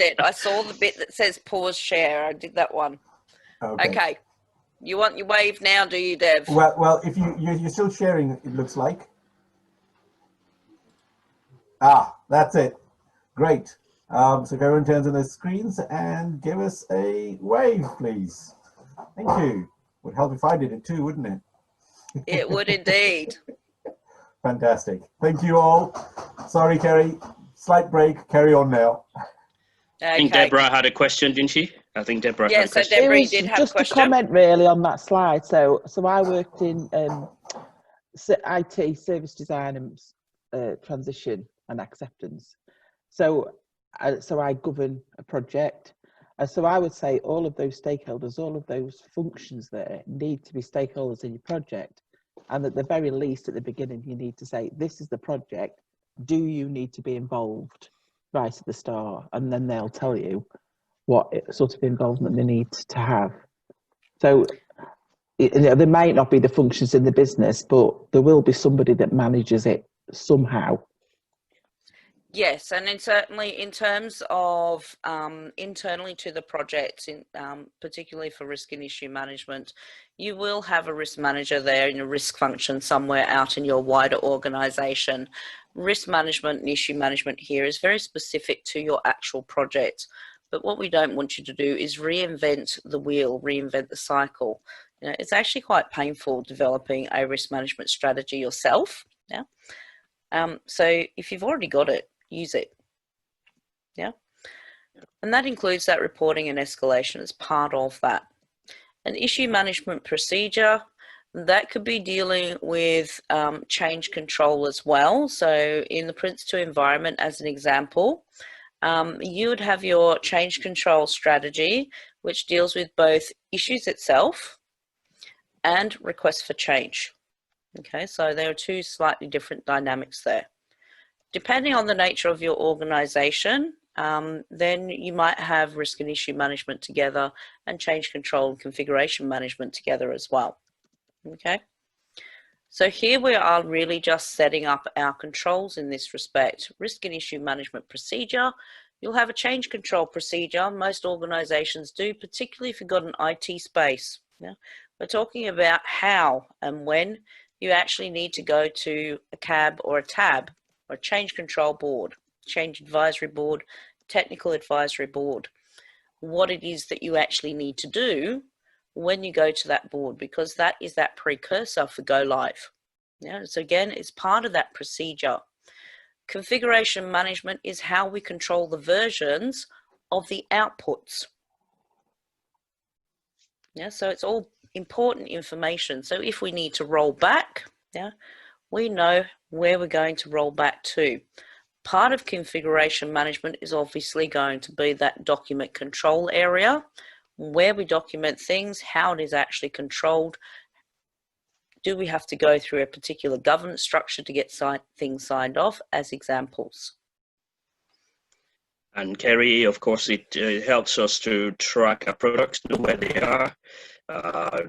it. I saw the bit that says pause share. I did that one. Okay. You want your wave now, do you, Dev? Well, if you're still sharing, it looks like. That's it. Great. So if everyone turns on their screens and give us a wave, please. Thank you. Would help if I did it too, wouldn't it? It would indeed. Fantastic. Thank you all. Sorry, Kerrie. Slight break. Carry on now. Okay. I think Deborah had a question, didn't she? I think Deborah had a question. So Deborah, It was did have just a question. a comment really on that slide. So I worked in IT service design and transition and acceptance. So I govern a project. So I would say all of those stakeholders, all of those functions there need to be stakeholders in your project. And at the very least, at the beginning, you need to say, this is the project. Do you need to be involved right at the start? And then they'll tell you what sort of involvement they need to have. So there might not be the functions in the business, but there will be somebody that manages it somehow. Yes, and then certainly in terms of internally to the project, particularly for risk and issue management, you will have a risk manager there in a risk function somewhere out in your wider organisation. Risk management and issue management here is very specific to your actual project. But what we don't want you to do is reinvent the wheel, reinvent the cycle. You know, it's actually quite painful developing a risk management strategy yourself. Yeah. So if you've already got it, use it. Yeah. And that includes that reporting and escalation as part of that. An issue management procedure, that could be dealing with change control as well. So in the Prince2 environment, as an example, you would have your change control strategy, which deals with both issues itself and requests for change. Okay, so there are two slightly different dynamics there. Depending on the nature of your organization, then you might have risk and issue management together and change control and configuration management together as well. Okay, so here we are really just setting up our controls in this respect. Risk and issue management procedure. You'll have a change control procedure. Most organizations do, particularly if you've got an IT space. Yeah? We're talking about how and when you actually need to go to a CAB or a TAB or a change control board, change advisory board, technical advisory board, what it is that you actually need to do when you go to that board, because that is that precursor for go live. Yeah, so again, it's part of that procedure. Configuration management is how we control the versions of the outputs. Yeah, so it's all important information. So if we need to roll back, yeah, we know where we're going to roll back to. Part of configuration management is obviously going to be that document control area, where we document things, how it is actually controlled. Do we have to go through a particular governance structure to get things signed off, as examples? And Kerrie, of course, it helps us to track our products, know where they are,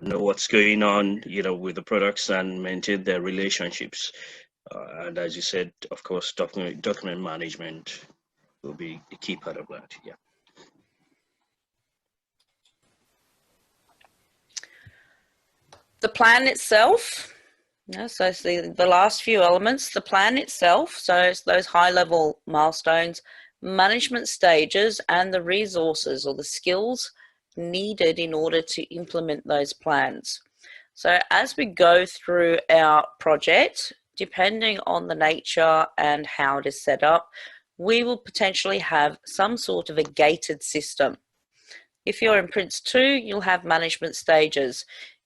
know what's going on, with the products and maintain their relationships. And as you said, of course, document management will be a key part of that. Yeah. The plan itself. So it's the last few elements, the plan itself, so it's those high-level milestones, management stages, and the resources or the skills needed in order to implement those plans. So as we go through our project, depending on the nature and how it is set up, we will potentially have some sort of a gated system. If you're in Prince 2, you'll have management stages.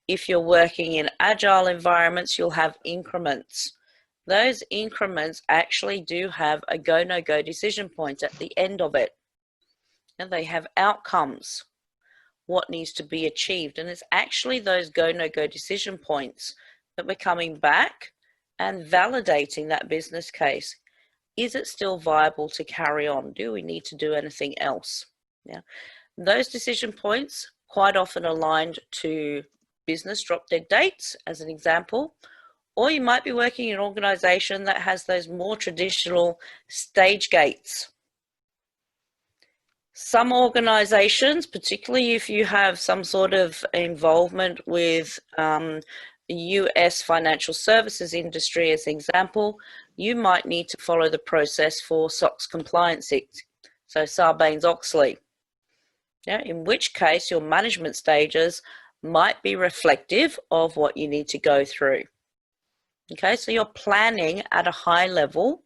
If you're working in agile environments, you'll have increments. Those increments actually do have a go, no go decision point at the end of it. And they have outcomes, what needs to be achieved. And it's actually those go, no go decision points that we're coming back and validating that business case. Is it still viable to carry on? Do we need to do anything else? Yeah. Those decision points quite often aligned to business drop dead dates, as an example, or you might be working in an organization that has those more traditional stage gates. Some organizations, particularly if you have some sort of involvement with the US financial services industry, as an example, you might need to follow the process for SOX compliance, so Sarbanes-Oxley. Yeah, in which case your management stages might be reflective of what you need to go through. Okay, so you're planning at a high level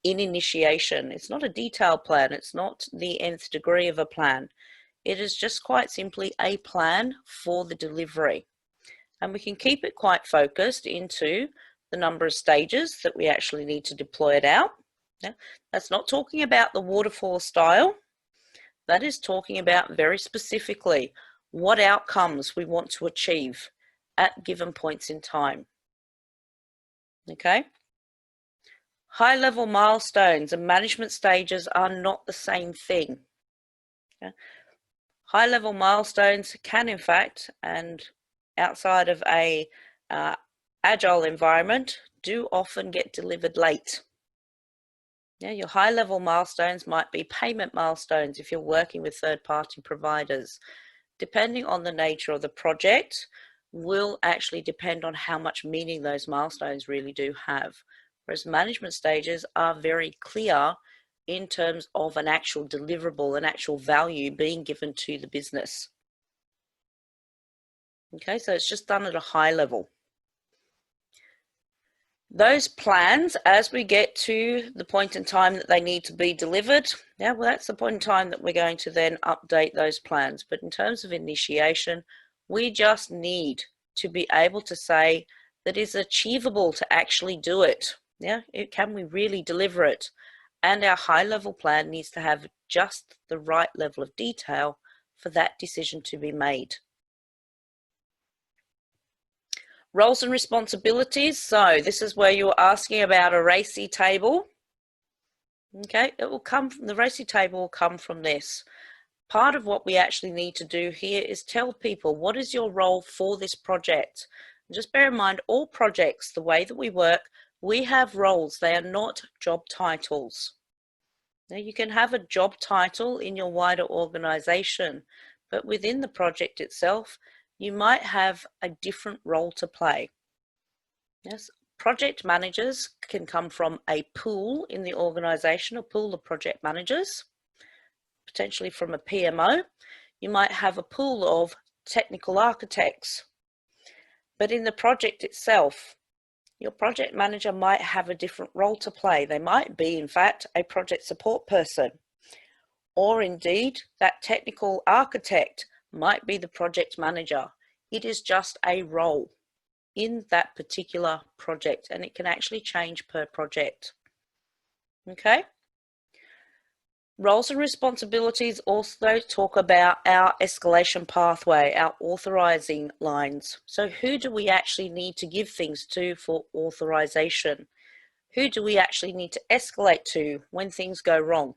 in initiation. It's not a detailed plan. It's not the nth degree of a plan. It is just quite simply a plan for the delivery. And we can keep it quite focused into the number of stages that we actually need to deploy it out. Yeah, that's not talking about the waterfall style. That is talking about very specifically what outcomes we want to achieve at given points in time. Okay? High-level milestones and management stages are not the same thing. Okay? High-level milestones can, in fact, and outside of a agile environment, do often get delivered late. Yeah, your high-level milestones might be payment milestones if you're working with third-party providers. Depending on the nature of the project, will actually depend on how much meaning those milestones really do have. Whereas management stages are very clear in terms of an actual deliverable, an actual value being given to the business. Okay, so it's just done at a high level. Those plans, as we get to the point in time that they need to be delivered, yeah, well, that's the point in time that we're going to then update those plans. But in terms of initiation, we just need to be able to say that it's achievable to actually do it. Yeah, can we really deliver it? And our high-level plan needs to have just the right level of detail for that decision to be made. Roles and responsibilities. So this is where you were asking about a RACI table. Okay, it will come from the RACI table will come from this. Part of what we actually need to do here is tell people what is your role for this project. And just bear in mind, all projects, the way that we work, we have roles. They are not job titles. Now, you can have a job title in your wider organization, but within the project itself, you might have a different role to play. Yes, project managers can come from a pool in the organization, a pool of project managers, potentially from a PMO. You might have a pool of technical architects, but in the project itself, your project manager might have a different role to play. They might be, in fact, a project support person, or indeed that technical architect might be the project manager. It is just a role in that particular project, and it can actually change per project. Okay? Roles and responsibilities also talk about our escalation pathway, our authorizing lines. So who do we actually need to give things to for authorization? Who do we actually need to escalate to when things go wrong?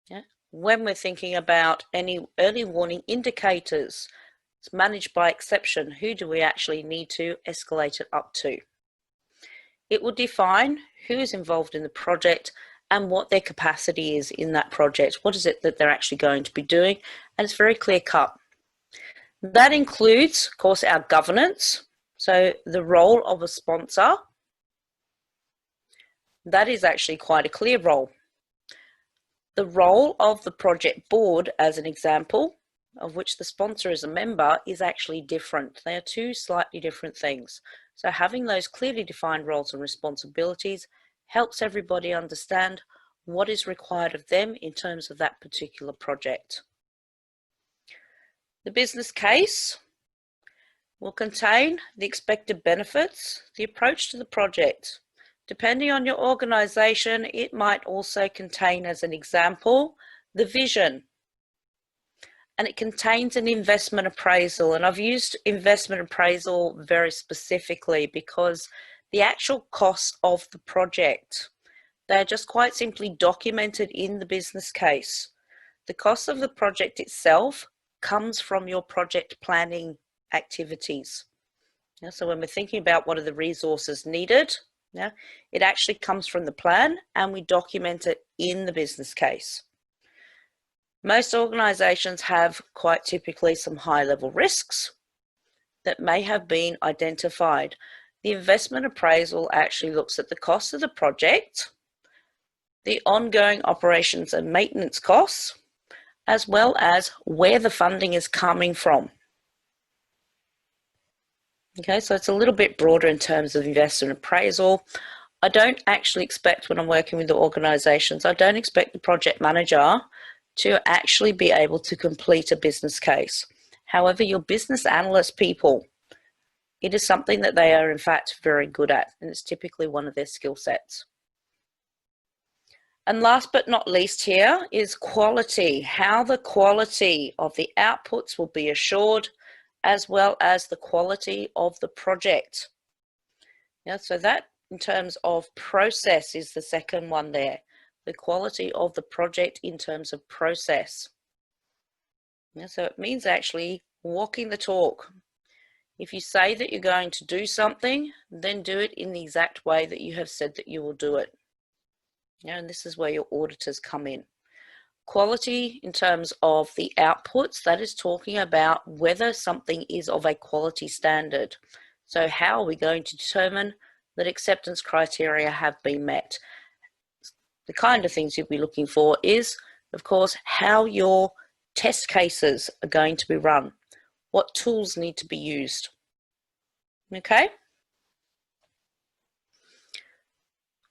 Yeah? When we're thinking about any early warning indicators, it's managed by exception. Who do we actually need to escalate it up to? It will define who is involved in the project and what their capacity is in that project. What is it that they're actually going to be doing? And it's very clear cut. That includes, of course, our governance. So the role of a sponsor, that is actually quite a clear role. The role of the project board, as an example, of which the sponsor is a member, is actually different. They are two slightly different things. So having those clearly defined roles and responsibilities helps everybody understand what is required of them in terms of that particular project. The business case will contain the expected benefits, the approach to the project. Depending on your organisation, it might also contain, as an example, the vision. And it contains an investment appraisal. And I've used investment appraisal very specifically because the actual cost of the project, they're just quite simply documented in the business case. The cost of the project itself comes from your project planning activities. So when we're thinking about what are the resources needed, it actually comes from the plan and we document it in the business case. Most organisations have quite typically some high-level risks that may have been identified. The investment appraisal actually looks at the cost of the project, the ongoing operations and maintenance costs, as well as where the funding is coming from. Okay, so it's a little bit broader in terms of investment appraisal. I don't actually expect, when I'm working with the organisations, I don't expect the project manager to actually be able to complete a business case. However, your business analyst people, it is something that they are in fact very good at, and it's typically one of their skill sets. And last but not least here is quality, how the quality of the outputs will be assured, as well as the quality of the project. So that in terms of process is the second one there, the quality of the project in terms of process. So it means actually walking the talk. If you say that you're going to do something, then do it in the exact way that you have said that you will do it. And this is where your auditors come in. Quality in terms of the outputs, that is talking about whether something is of a quality standard. So how are we going to determine that acceptance criteria have been met? The kind of things you'll be looking for is, of course, how your test cases are going to be run. What tools need to be used? Okay?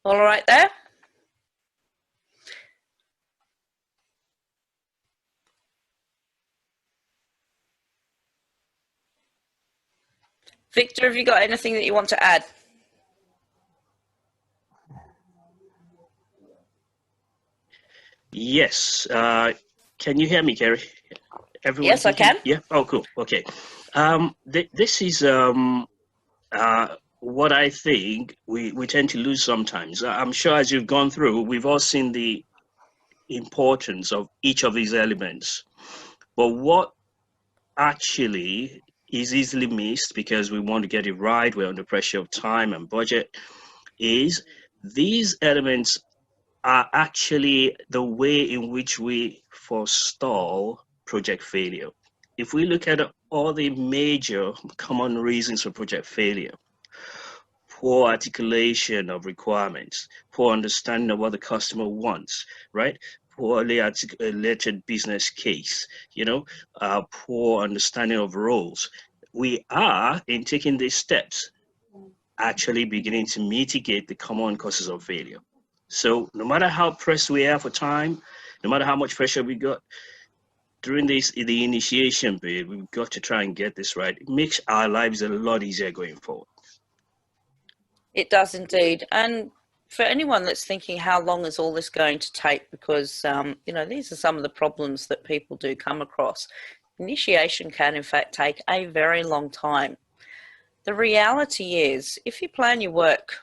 All right there? Victor, have you got anything that you want to add? Yes. Can you hear me, Kerrie? Everyone Yes, I can. Yeah. Oh, cool. Okay. This is what I think we tend to lose sometimes. I'm sure as you've gone through, we've all seen the importance of each of these elements. But what actually is easily missed, because we want to get it right, we're under pressure of time and budget, is these elements are actually the way in which we forestall project failure. If we look at all the major common reasons for project failure: poor articulation of requirements, poor understanding of what the customer wants, right? Poorly articulated business case, poor understanding of roles. We are, in taking these steps, actually beginning to mitigate the common causes of failure. So no matter how pressed we are for time, no matter how much pressure we got during the initiation period, we've got to try and get this right. It makes our lives a lot easier going forward. It does indeed. And for anyone that's thinking, how long is all this going to take? Because, these are some of the problems that people do come across. Initiation can, in fact, take a very long time. The reality is, if you plan your work,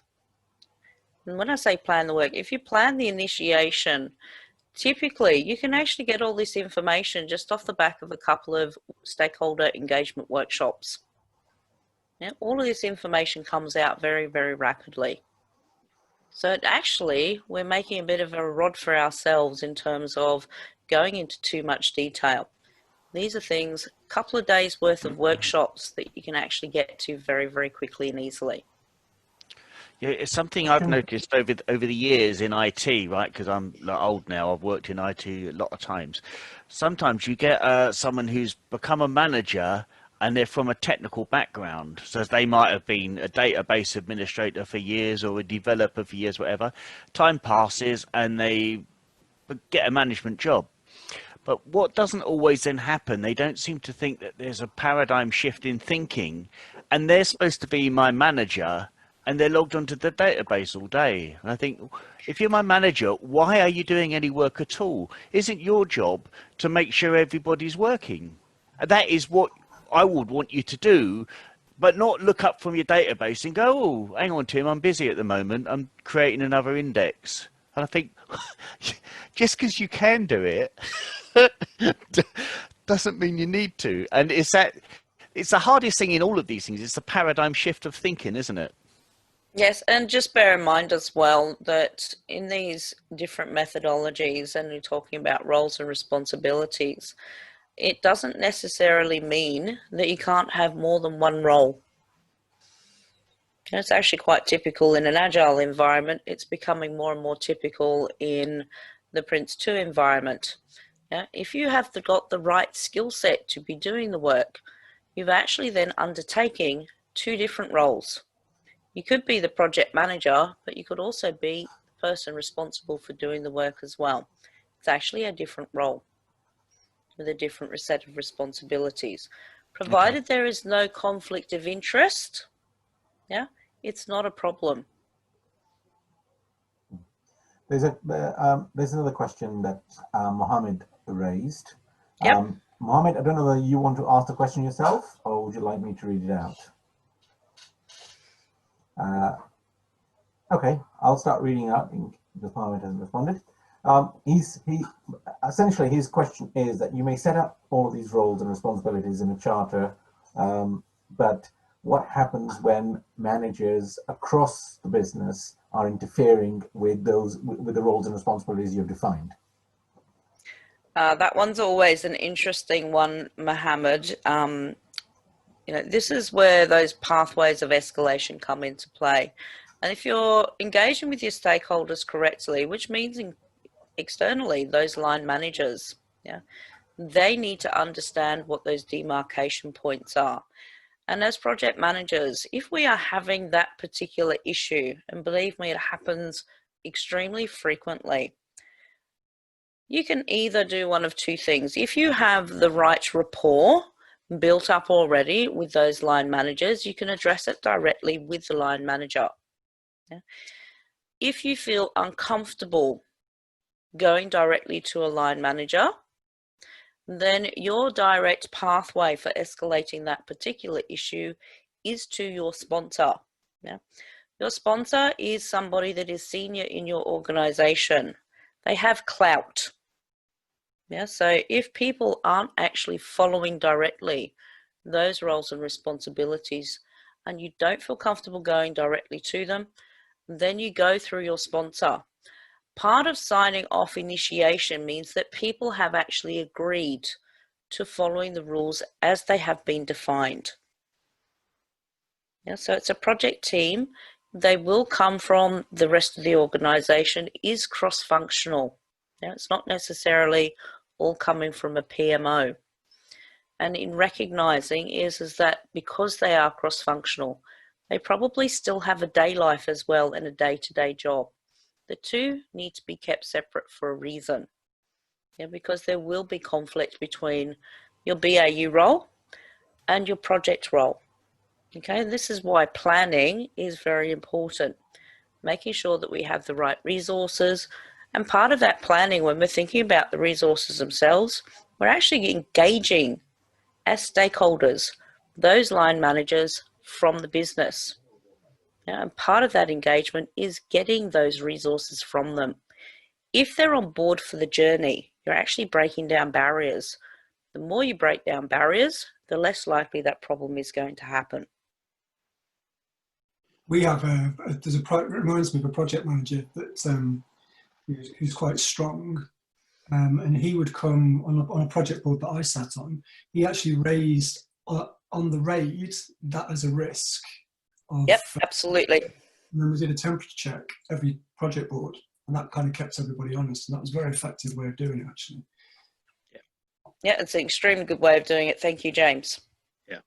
and when I say plan the work, if you plan the initiation, typically you can actually get all this information just off the back of a couple of stakeholder engagement workshops. All of this information comes out very, very rapidly. So actually, we're making a bit of a rod for ourselves in terms of going into too much detail. These are things, a couple of days worth of workshops that you can actually get to very, very quickly and easily. Yeah, it's something I've noticed over the years in IT, right? Because I'm old now. I've worked in IT a lot of times. Sometimes you get someone who's become a manager and they're from a technical background. So they might have been a database administrator for years or a developer for years, whatever. Time passes and they get a management job. But what doesn't always then happen, they don't seem to think that there's a paradigm shift in thinking, and they're supposed to be my manager, and they're logged onto the database all day. And I think, if you're my manager, why are you doing any work at all? Isn't your job to make sure everybody's working? And that is what I would want you to do, but not look up from your database and go, oh, hang on, Tim, I'm busy at the moment. I'm creating another index. And I think, just because you can do it, doesn't mean you need to. And it's the hardest thing in all of these things. It's the paradigm shift of thinking, isn't it? Yes, and just bear in mind as well that in these different methodologies, and you're talking about roles and responsibilities, it doesn't necessarily mean that you can't have more than one role. And it's actually quite typical in an agile environment. It's becoming more and more typical in the Prince 2 environment. Yeah? If you have got the right skill set to be doing the work, you've actually then undertaking two different roles. You could be the project manager, but you could also be the person responsible for doing the work as well. It's actually a different role with a different set of responsibilities. Provided there is no conflict of interest, yeah, it's not a problem. There's another question that Mohammed raised. Yep. Mohammed, I don't know whether you want to ask the question yourself or would you like me to read it out? Okay, I'll start reading out because Mohammed hasn't responded. Essentially his question is that you may set up all of these roles and responsibilities in a charter, but what happens when managers across the business are interfering with the roles and responsibilities you've defined? That one's always an interesting one, Mohammed. This is where those pathways of escalation come into play. And if you're engaging with your stakeholders correctly, which means externally, those line managers, yeah, they need to understand what those demarcation points are. And as project managers, if we are having that particular issue, and believe me, it happens extremely frequently, you can either do one of two things. If you have the right rapport built up already with those line managers, you can address it directly with the line manager. Yeah. If you feel uncomfortable going directly to a line manager, then your direct pathway for escalating that particular issue is to your sponsor. Yeah. Your sponsor is somebody that is senior in your organization. They have clout. Yeah, so if people aren't actually following directly those roles and responsibilities and you don't feel comfortable going directly to them, then you go through your sponsor. Part of signing off initiation means that people have actually agreed to following the rules as they have been defined. Yeah, so it's a project team. They will come from the rest of the organization, is cross-functional. Yeah, it's not necessarily all coming from a PMO. And in recognizing is that because they are cross-functional, they probably still have a day life as well and a day-to-day job. The two need to be kept separate for a reason. Yeah, because there will be conflict between your BAU role and your project role. Okay, this is why planning is very important. Making sure that we have the right resources. And part of that planning, when we're thinking about the resources themselves, we're actually engaging as stakeholders, those line managers from the business. And part of that engagement is getting those resources from them. If they're on board for the journey, you're actually breaking down barriers. The more you break down barriers, the less likely that problem is going to happen. we have reminds me of a project manager that who's quite strong, and he would come on a project board that I sat on. He actually raised on the RAID that as a risk. Yep, absolutely. And then we did a temperature check every project board, and that kind of kept everybody honest, and that was a very effective way of doing it, actually. Yeah, it's an extremely good way of doing it. Thank you, James. Yeah,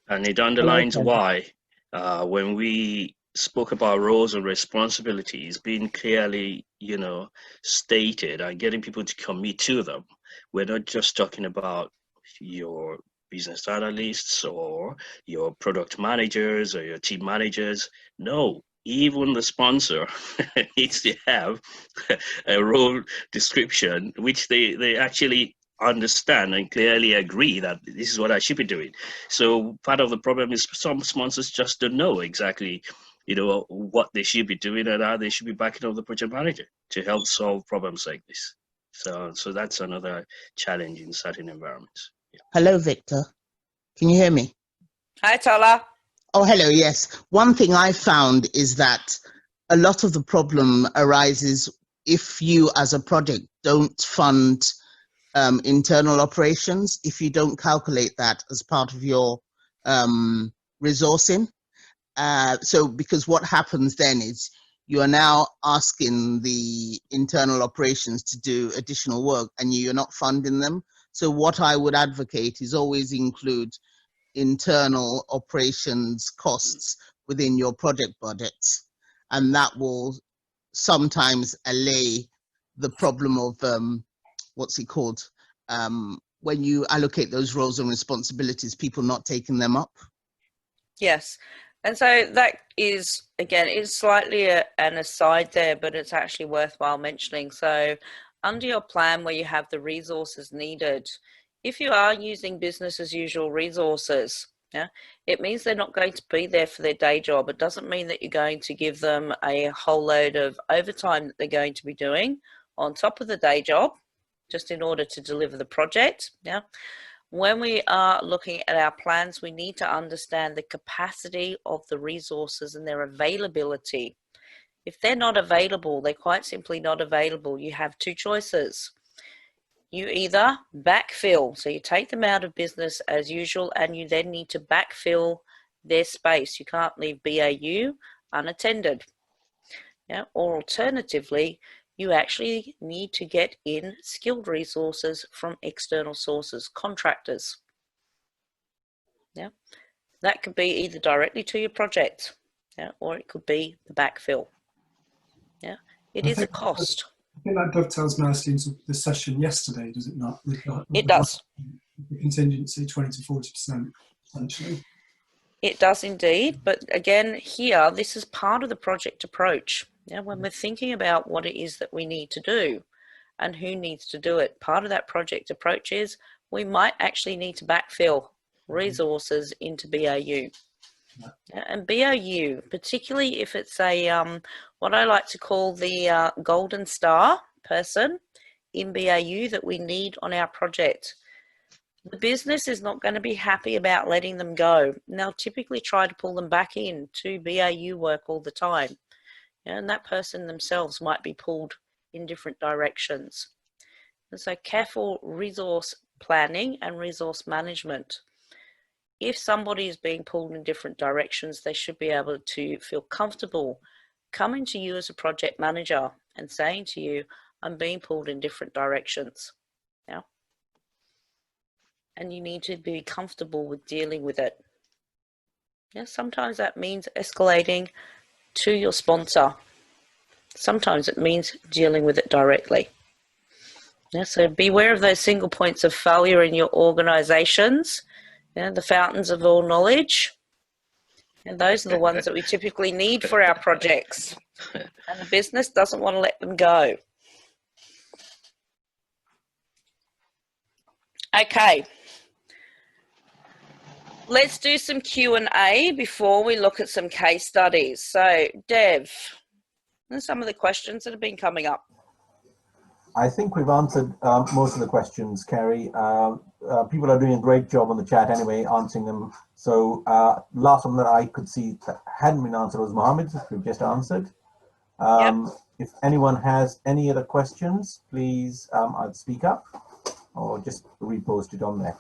and it underlines why when we spoke about roles and responsibilities being clearly, stated and getting people to commit to them, we're not just talking about your business analysts or your product managers or your team managers. No, even the sponsor needs to have a role description which they actually understand and clearly agree that this is what I should be doing. So part of the problem is some sponsors just don't know exactly what they should be doing and how they should be backing up the project manager to help solve problems like this. So that's another challenge in certain environments. Yeah. Hello, Victor. Can you hear me? Hi, Tola. Oh, hello. Yes. One thing I found is that a lot of the problem arises if you as a project don't fund internal operations, if you don't calculate that as part of your resourcing. So because what happens then is you are now asking the internal operations to do additional work and you're not funding them. So what I would advocate is always include internal operations costs within your project budgets. And that will sometimes allay the problem of, what's it called? When you allocate those roles and responsibilities, people not taking them up. Yes. And so that is, again, it's slightly an aside there, but it's actually worthwhile mentioning. So under your plan where you have the resources needed, if you are using business as usual resources, it means they're not going to be there for their day job. It doesn't mean that you're going to give them a whole load of overtime that they're going to be doing on top of the day job, just in order to deliver the project. When we are looking at our plans, we need to understand the capacity of the resources and their availability. If they're not available, they're quite simply not available. You have two choices. You either backfill, so you take them out of business as usual and you then need to backfill their space. You can't leave BAU unattended. Or alternatively, you actually need to get in skilled resources from external sources, contractors. That could be either directly to your project, or it could be the backfill. It is a cost. I think that dovetails nicely into the session yesterday, does it not? It does. The contingency 20 to 40%, essentially. It does indeed, but again, here, this is part of the project approach. When we're thinking about what it is that we need to do and who needs to do it, part of that project approach is we might actually need to backfill resources into BAU. And BAU, particularly if it's a what I like to call the golden star person in BAU that we need on our project. The business is not going to be happy about letting them go. And they'll typically try to pull them back in to BAU work all the time. And that person themselves might be pulled in different directions. And so careful resource planning and resource management. If somebody is being pulled in different directions, they should be able to feel comfortable coming to you as a project manager and saying to you, I'm being pulled in different directions. And you need to be comfortable with dealing with it. Sometimes that means escalating to your sponsor. Sometimes it means dealing with it directly. So beware of those single points of failure in your organizations, the fountains of all knowledge. And those are the ones that we typically need for our projects. And the business doesn't want to let them go. Okay. Let's do some Q&A before we look at some case studies. So, Dev, and some of the questions that have been coming up. I think we've answered most of the questions, Kerrie. People are doing a great job on the chat anyway, answering them So last one that I could see that hadn't been answered was Mohammed, we've just answered. If anyone has any other questions, please either speak up or just repost it on there.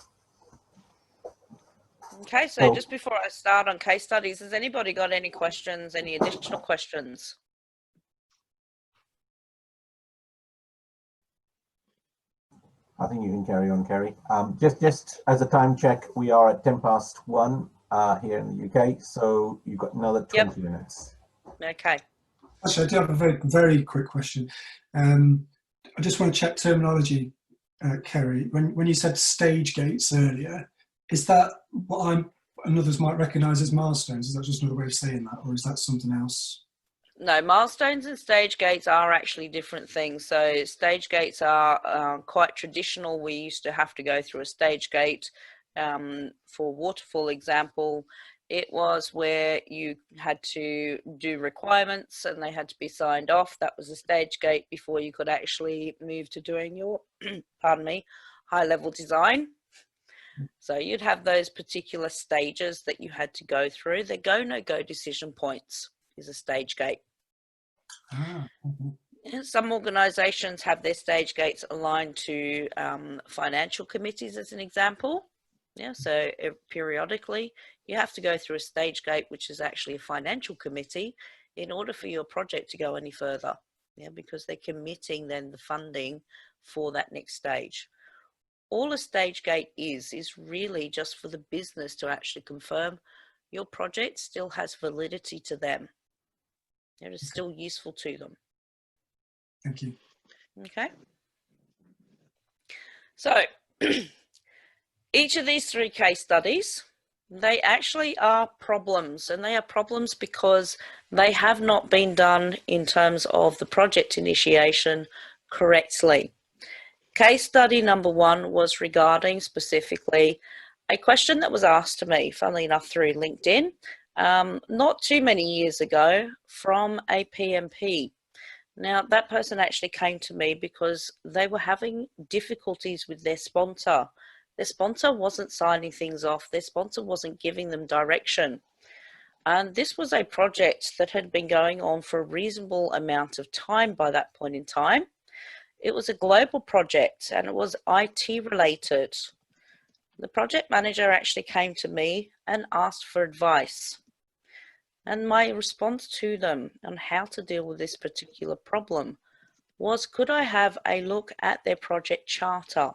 Okay, so just before I start on case studies, has anybody got any questions, any additional questions? I think you can carry on, Kerrie. Just as a time check, we are at 1:10 here in the UK, so you've got another 20 minutes. Okay. Actually, I do have a very, very quick question. I just want to check terminology, Kerrie. When you said stage gates earlier, is that what others might recognise as milestones? Is that just another way of saying that, or is that something else? No, milestones and stage gates are actually different things. So stage gates are quite traditional. We used to have to go through a stage gate. For waterfall example, it was where you had to do requirements and they had to be signed off. That was a stage gate before you could actually move to doing your, pardon me, high level design. So you'd have those particular stages that you had to go through. The go, no go decision points is a stage gate. Some organisations have their stage gates aligned to financial committees as an example. So periodically you have to go through a stage gate, which is actually a financial committee, in order for your project to go any further. Because they're committing then the funding for that next stage. All a stage gate is really just for the business to actually confirm your project still has validity to them. It is still useful to them. Thank you. Okay. So each of these 3 case studies, they actually are problems, and they are problems because they have not been done in terms of the project initiation correctly. Case study number 1 was regarding specifically a question that was asked to me, funnily enough, through LinkedIn, not too many years ago from a PMP. Now, that person actually came to me because they were having difficulties with their sponsor. Their sponsor wasn't signing things off. Their sponsor wasn't giving them direction. And this was a project that had been going on for a reasonable amount of time by that point in time. It was a global project and it was IT related. The project manager actually came to me and asked for advice. And my response to them on how to deal with this particular problem was, could I have a look at their project charter?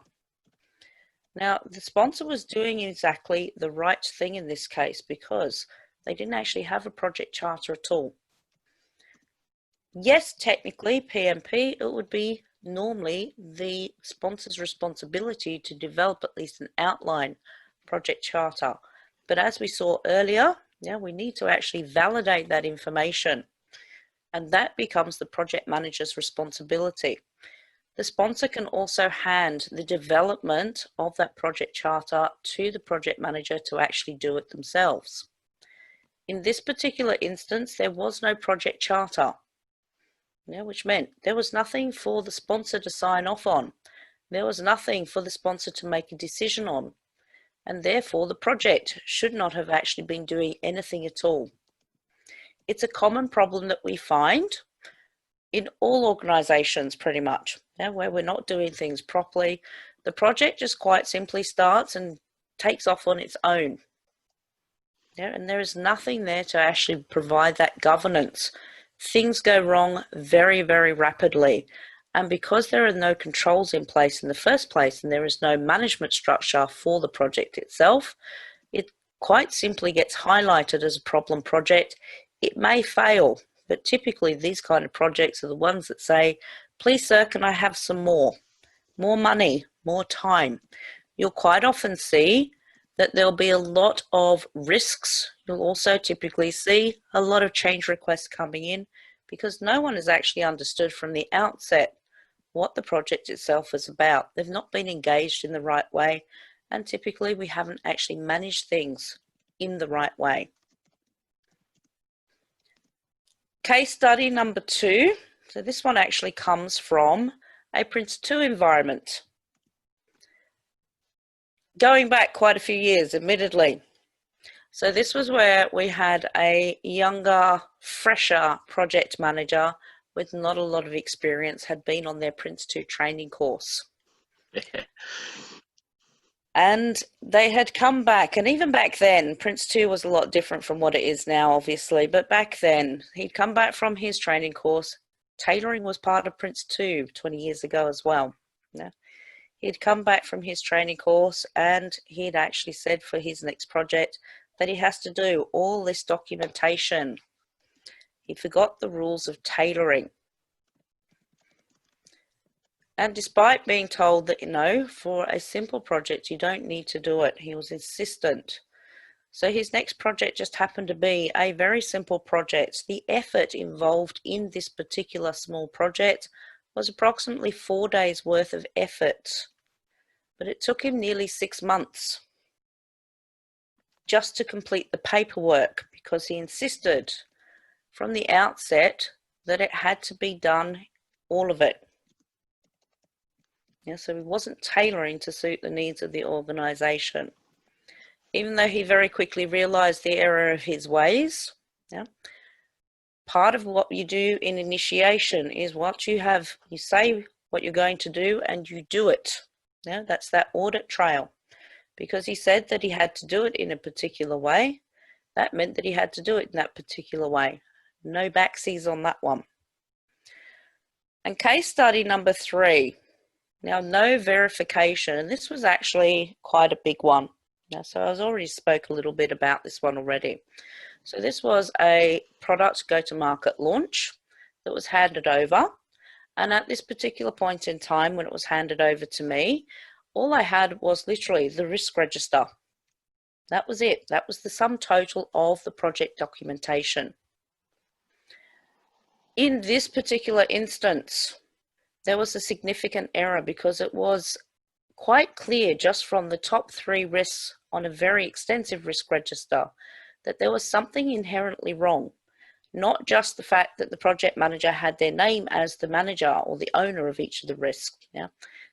Now, the sponsor was doing exactly the right thing in this case because they didn't actually have a project charter at all. Yes, technically, PMP, it would be normally the sponsor's responsibility to develop at least an outline project charter. But as we saw earlier, we need to actually validate that information. And that becomes the project manager's responsibility. The sponsor can also hand the development of that project charter to the project manager to actually do it themselves. In this particular instance, there was no project charter, which meant there was nothing for the sponsor to sign off on. There was nothing for the sponsor to make a decision on. And therefore, the project should not have actually been doing anything at all. It's a common problem that we find in all organizations pretty much, where we're not doing things properly. The project just quite simply starts and takes off on its own. And there is nothing there to actually provide that governance. Things go wrong very, very rapidly. And because there are no controls in place in the first place, and there is no management structure for the project itself, it quite simply gets highlighted as a problem project. It may fail, but typically these kind of projects are the ones that say, please sir, can I have some more money, more time? You'll quite often see that there'll be a lot of risks. You'll also typically see a lot of change requests coming in because no one has actually understood from the outset what the project itself is about. They've not been engaged in the right way, and typically we haven't actually managed things in the right way. Case study number 2. So this one actually comes from a Prince 2 environment. Going back quite a few years, admittedly. So this was where we had a younger, fresher project manager with not a lot of experience, had been on their Prince 2 training course. And they had come back, and even back then, Prince 2 was a lot different from what it is now, obviously, but back then, he'd come back from his training course. Tailoring was part of Prince 2 20 years ago as well. Yeah. He'd come back from his training course, and he'd actually said for his next project that he has to do all this documentation. He forgot the rules of tailoring. And despite being told that, you know, for a simple project, you don't need to do it, he was insistent. So his next project just happened to be a very simple project. The effort involved in this particular small project was approximately 4 days worth of effort. But it took him nearly 6 months just to complete the paperwork, because he insisted from the outset that it had to be done, all of it. Yeah, so he wasn't tailoring to suit the needs of the organisation. Even though he very quickly realised the error of his ways, yeah, part of what you do in initiation is what you say what you're going to do and you do it. Yeah, that's that audit trail. Because he said that he had to do it in a particular way, that meant that he had to do it in that particular way. No backsies on that one. And case study number 3. Now, no verification, and this was actually quite a big one. Now, so I already spoke a little bit about this one already. So this was a product go-to-market launch that was handed over. And at this particular point in time, when it was handed over to me, all I had was literally the risk register. That was it. That was the sum total of the project documentation. In this particular instance, there was a significant error because it was quite clear just from the top 3 risks on a very extensive risk register that there was something inherently wrong. Not just the fact that the project manager had their name as the manager or the owner of each of the risks. Yeah?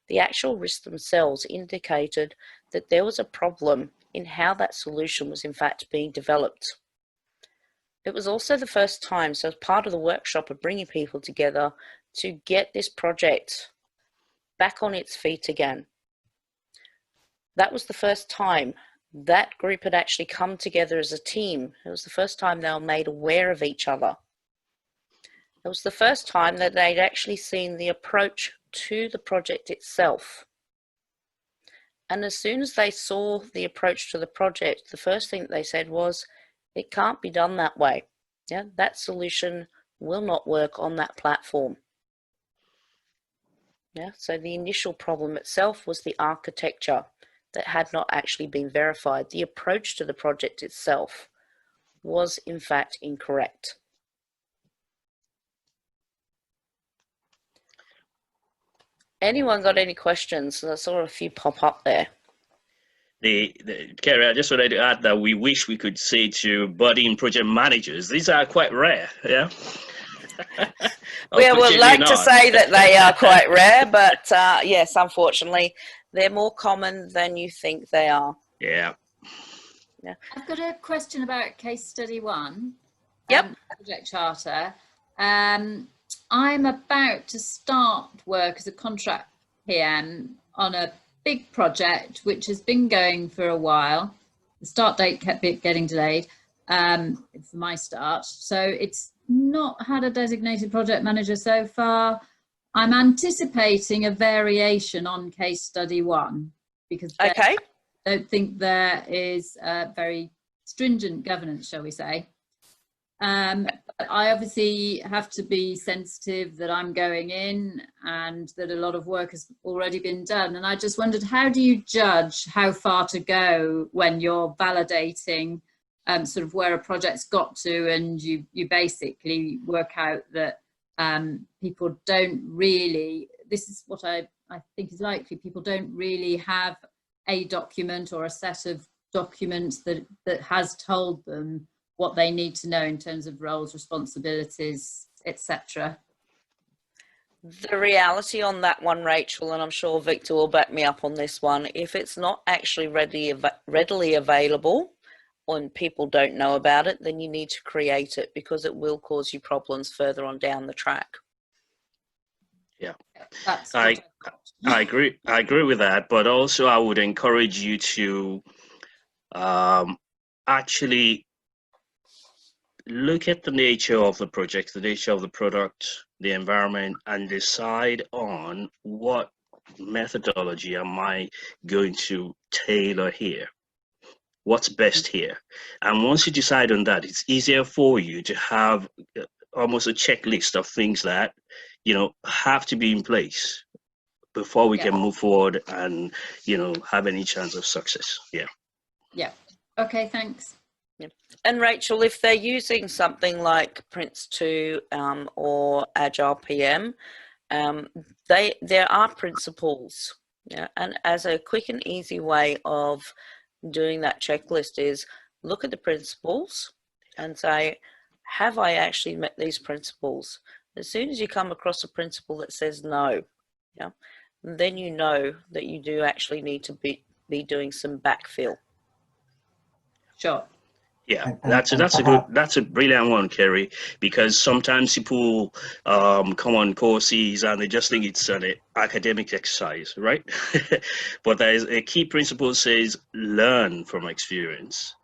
The actual risks themselves indicated that there was a problem in how that solution was in fact being developed. It was also the first time, so as part of the workshop of bringing people together to get this project back on its feet again. That was the first time that group had actually come together as a team. It was the first time they were made aware of each other. It was the first time that they'd actually seen the approach to the project itself. And as soon as they saw the approach to the project, the first thing that they said was, it can't be done that way. Yeah, that solution will not work on that platform. Yeah, so the initial problem itself was the architecture that had not actually been verified. The approach to the project itself was in fact incorrect. Anyone got any questions? I saw a few pop up there. Kerrie, I just wanted to add that we wish we could say to budding project managers, these are quite rare, yeah? We would like to say that they are quite rare, but yes, unfortunately, they're more common than you think they are. Yeah. Yeah. I've got a question about case study 1. Yep. Project charter. I'm about to start work as a contract PM on a big project which has been going for a while. The start date kept getting delayed for my start, so it's not had a designated project manager so far. I'm anticipating a variation on case study 1 because I don't think there is a very stringent governance, shall we say. I obviously have to be sensitive that I'm going in and that a lot of work has already been done. And I just wondered, how do you judge how far to go when you're validating sort of where a project's got to, and you basically work out that people don't really, this is what I think is likely, people don't really have a document or a set of documents that has told them what they need to know in terms of roles, responsibilities, etc. The reality on that one, Rachel, and I'm sure Victor will back me up on this one, if it's not actually readily available, and people don't know about it, then you need to create it, because it will cause you problems further on down the track. Yeah, That's I agree with that, but also I would encourage you to actually look at the nature of the project, the nature of the product, the environment, and decide on what methodology am I going to tailor here. What's best here? And once you decide on that, it's easier for you to have almost a checklist of things that, you know, have to be in place before we can move forward and, you know, have any chance of success. Yeah. Yeah. Okay, thanks. Yeah. And Rachel, if they're using something like Prince2 or Agile PM, there are principles. Yeah. And as a quick and easy way of doing that checklist is look at the principles and say, have I actually met these principles? As soon as you come across a principle that says no, yeah, then you know that you do actually need to be doing some backfill. Sure. Yeah, that's a brilliant one, Kerrie, because sometimes people come on courses and they just think it's an academic exercise, right? But there is a key principle says learn from experience.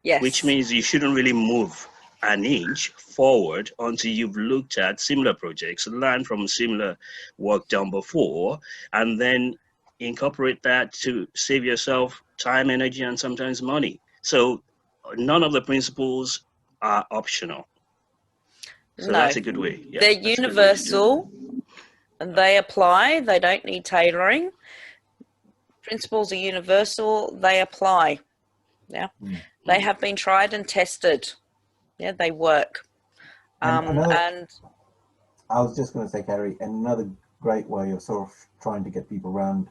Yes. Which means you shouldn't really move an inch forward until you've looked at similar projects, learn from similar work done before, and then incorporate that to save yourself time, energy, and sometimes money. So none of the principles are optional. So no, that's a good way. Yeah, they're universal and they apply. They don't need tailoring. Principles are universal. They apply. Yeah. They have been tried and tested. Yeah, they work. And I was just going to say, Kerrie, another great way of sort of trying to get people around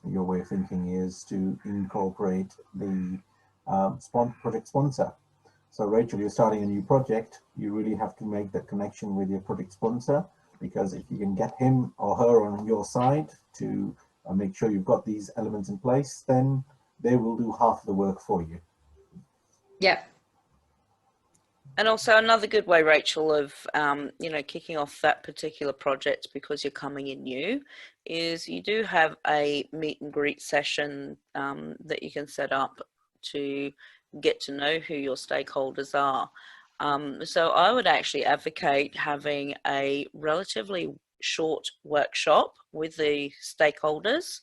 your way of thinking is to incorporate the project sponsor. So Rachel, you're starting a new project, you really have to make that connection with your project sponsor, because if you can get him or her on your side to make sure you've got these elements in place, then they will do half the work for you. Yeah. And also another good way, Rachel, of you know, kicking off that particular project because you're coming in new, is you do have a meet and greet session that you can set up to get to know who your stakeholders are. So I would actually advocate having a relatively short workshop with the stakeholders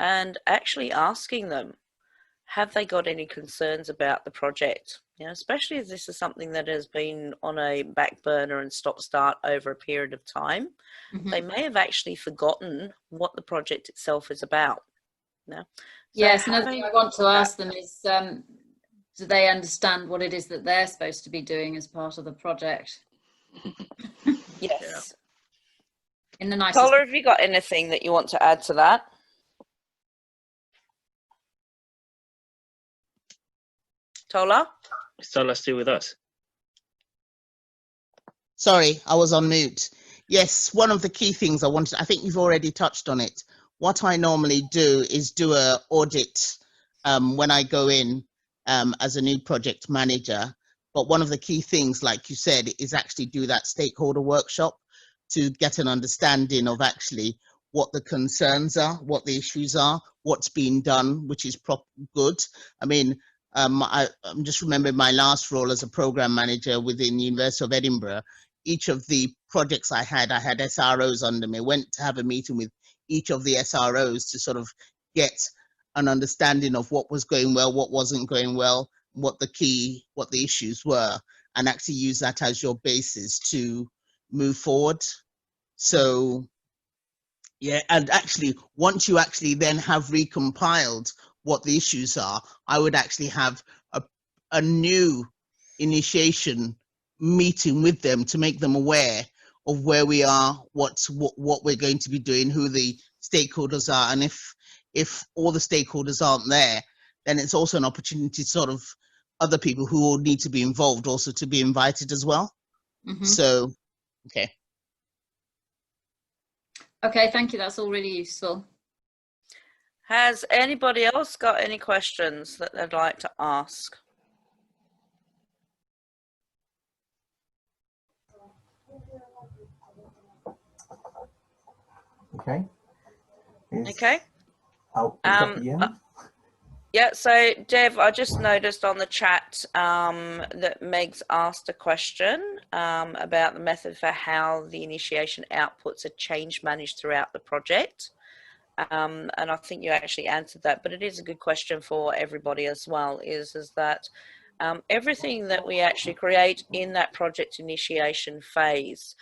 and actually asking them, have they got any concerns about the project? You know, especially if this is something that has been on a back burner and stop-start over a period of time. Mm-hmm. They may have actually forgotten what the project itself is about. No? So yes, another thing I want to ask them is, do they understand what it is that they're supposed to be doing as part of the project? Yes. In the nicest. Tola, have you got anything that you want to add to that? Tola? Is Tola still with us? Sorry, I was on mute. Yes, one of the key things I think you've already touched on it. What I normally do is do an audit when I go in as a new project manager. But one of the key things, like you said, is actually do that stakeholder workshop to get an understanding of actually what the concerns are, what the issues are, what's being done, which is good. I mean, I'm just remembering my last role as a program manager within the University of Edinburgh. Each of the projects I had SROs under me. Went to have a meeting with each of the SROs to sort of get an understanding of what was going well, what wasn't going well, what the issues were, and actually use that as your basis to move forward. So yeah, and actually once you actually then have recompiled what the issues are, I would actually have a new initiation meeting with them to make them aware of where we are, what we're going to be doing, who the stakeholders are, and if all the stakeholders aren't there, then it's also an opportunity sort of other people who will need to be involved also to be invited as well. Mm-hmm. So, okay. Okay, thank you. That's all really useful. Has anybody else got any questions that they'd like to ask? Okay. Okay. Oh, is that the end? Yeah, so Dev, I just noticed on the chat that Meg's asked a question about the method for how the initiation outputs are change managed throughout the project. And I think you actually answered that, but it is a good question for everybody as well, is that everything that we actually create in that project initiation phase,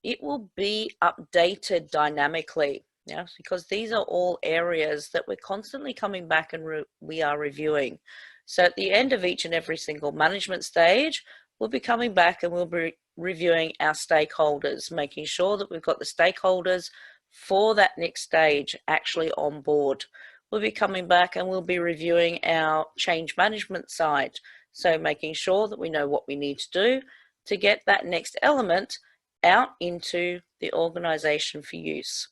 it will be updated dynamically. Yeah, because these are all areas that we're constantly coming back and we are reviewing. So at the end of each and every single management stage, we'll be coming back and we'll be reviewing our stakeholders, making sure that we've got the stakeholders for that next stage actually on board. We'll be coming back and we'll be reviewing our change management side. So making sure that we know what we need to do to get that next element out into the organization for use.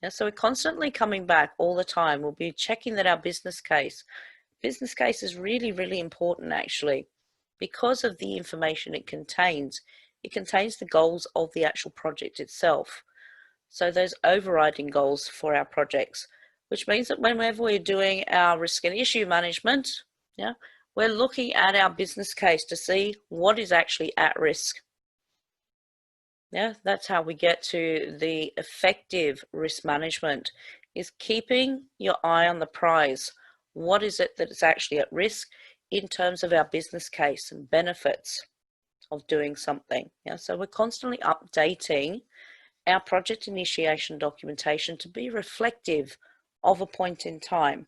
Yeah, so we're constantly coming back all the time. We'll be checking that our business case is really, really important actually, because of the information it contains. It contains the goals of the actual project itself. So those overriding goals for our projects, which means that whenever we're doing our risk and issue management, yeah, we're looking at our business case to see what is actually at risk. Yeah, that's how we get to the effective risk management, is keeping your eye on the prize. What is it that is actually at risk in terms of our business case and benefits of doing something? Yeah, so we're constantly updating our project initiation documentation to be reflective of a point in time.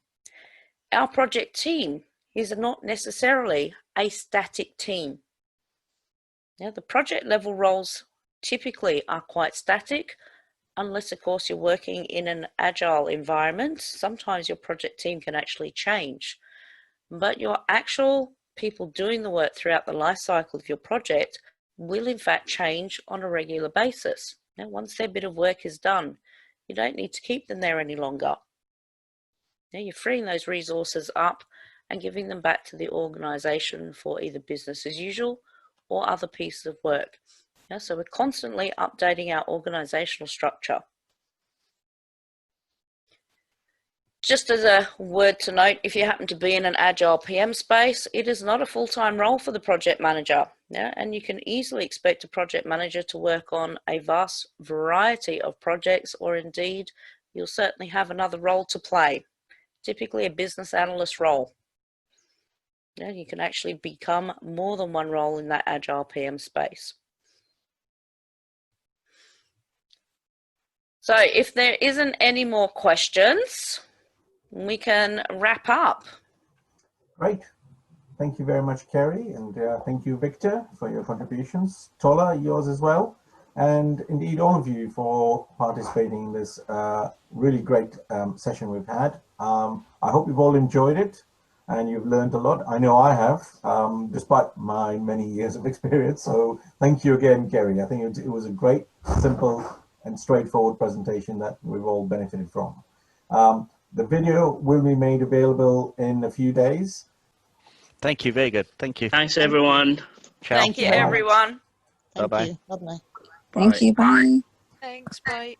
Our project team is not necessarily a static team. Yeah, the project level roles typically are quite static, unless of course you're working in an agile environment. Sometimes your project team can actually change, but your actual people doing the work throughout the life cycle of your project will in fact change on a regular basis. Now, once their bit of work is done, you don't need to keep them there any longer. Now you're freeing those resources up and giving them back to the organization for either business as usual or other pieces of work. Yeah, so we're constantly updating our organizational structure. Just as a word to note, if you happen to be in an agile PM space, it is not a full-time role for the project manager. Yeah, and you can easily expect a project manager to work on a vast variety of projects, or indeed, you'll certainly have another role to play, typically a business analyst role. Yeah, you can actually become more than one role in that agile PM space. So if there isn't any more questions, we can wrap up. Great. Thank you very much, Kerrie, and thank you, Victor, for your contributions. Tola, yours as well. And indeed, all of you for participating in this really great session we've had. I hope you've all enjoyed it and you've learned a lot. I know I have, despite my many years of experience. So thank you again, Kerrie. I think it was a great, simple and straightforward presentation that we've all benefited from. The video will be made available in a few days. Thank you. Very good. Thank you. Thanks, everyone. Ciao. Thank you, everyone. Thank Bye-bye. you. Bye-bye. Thank you. Bye. Thanks, bye.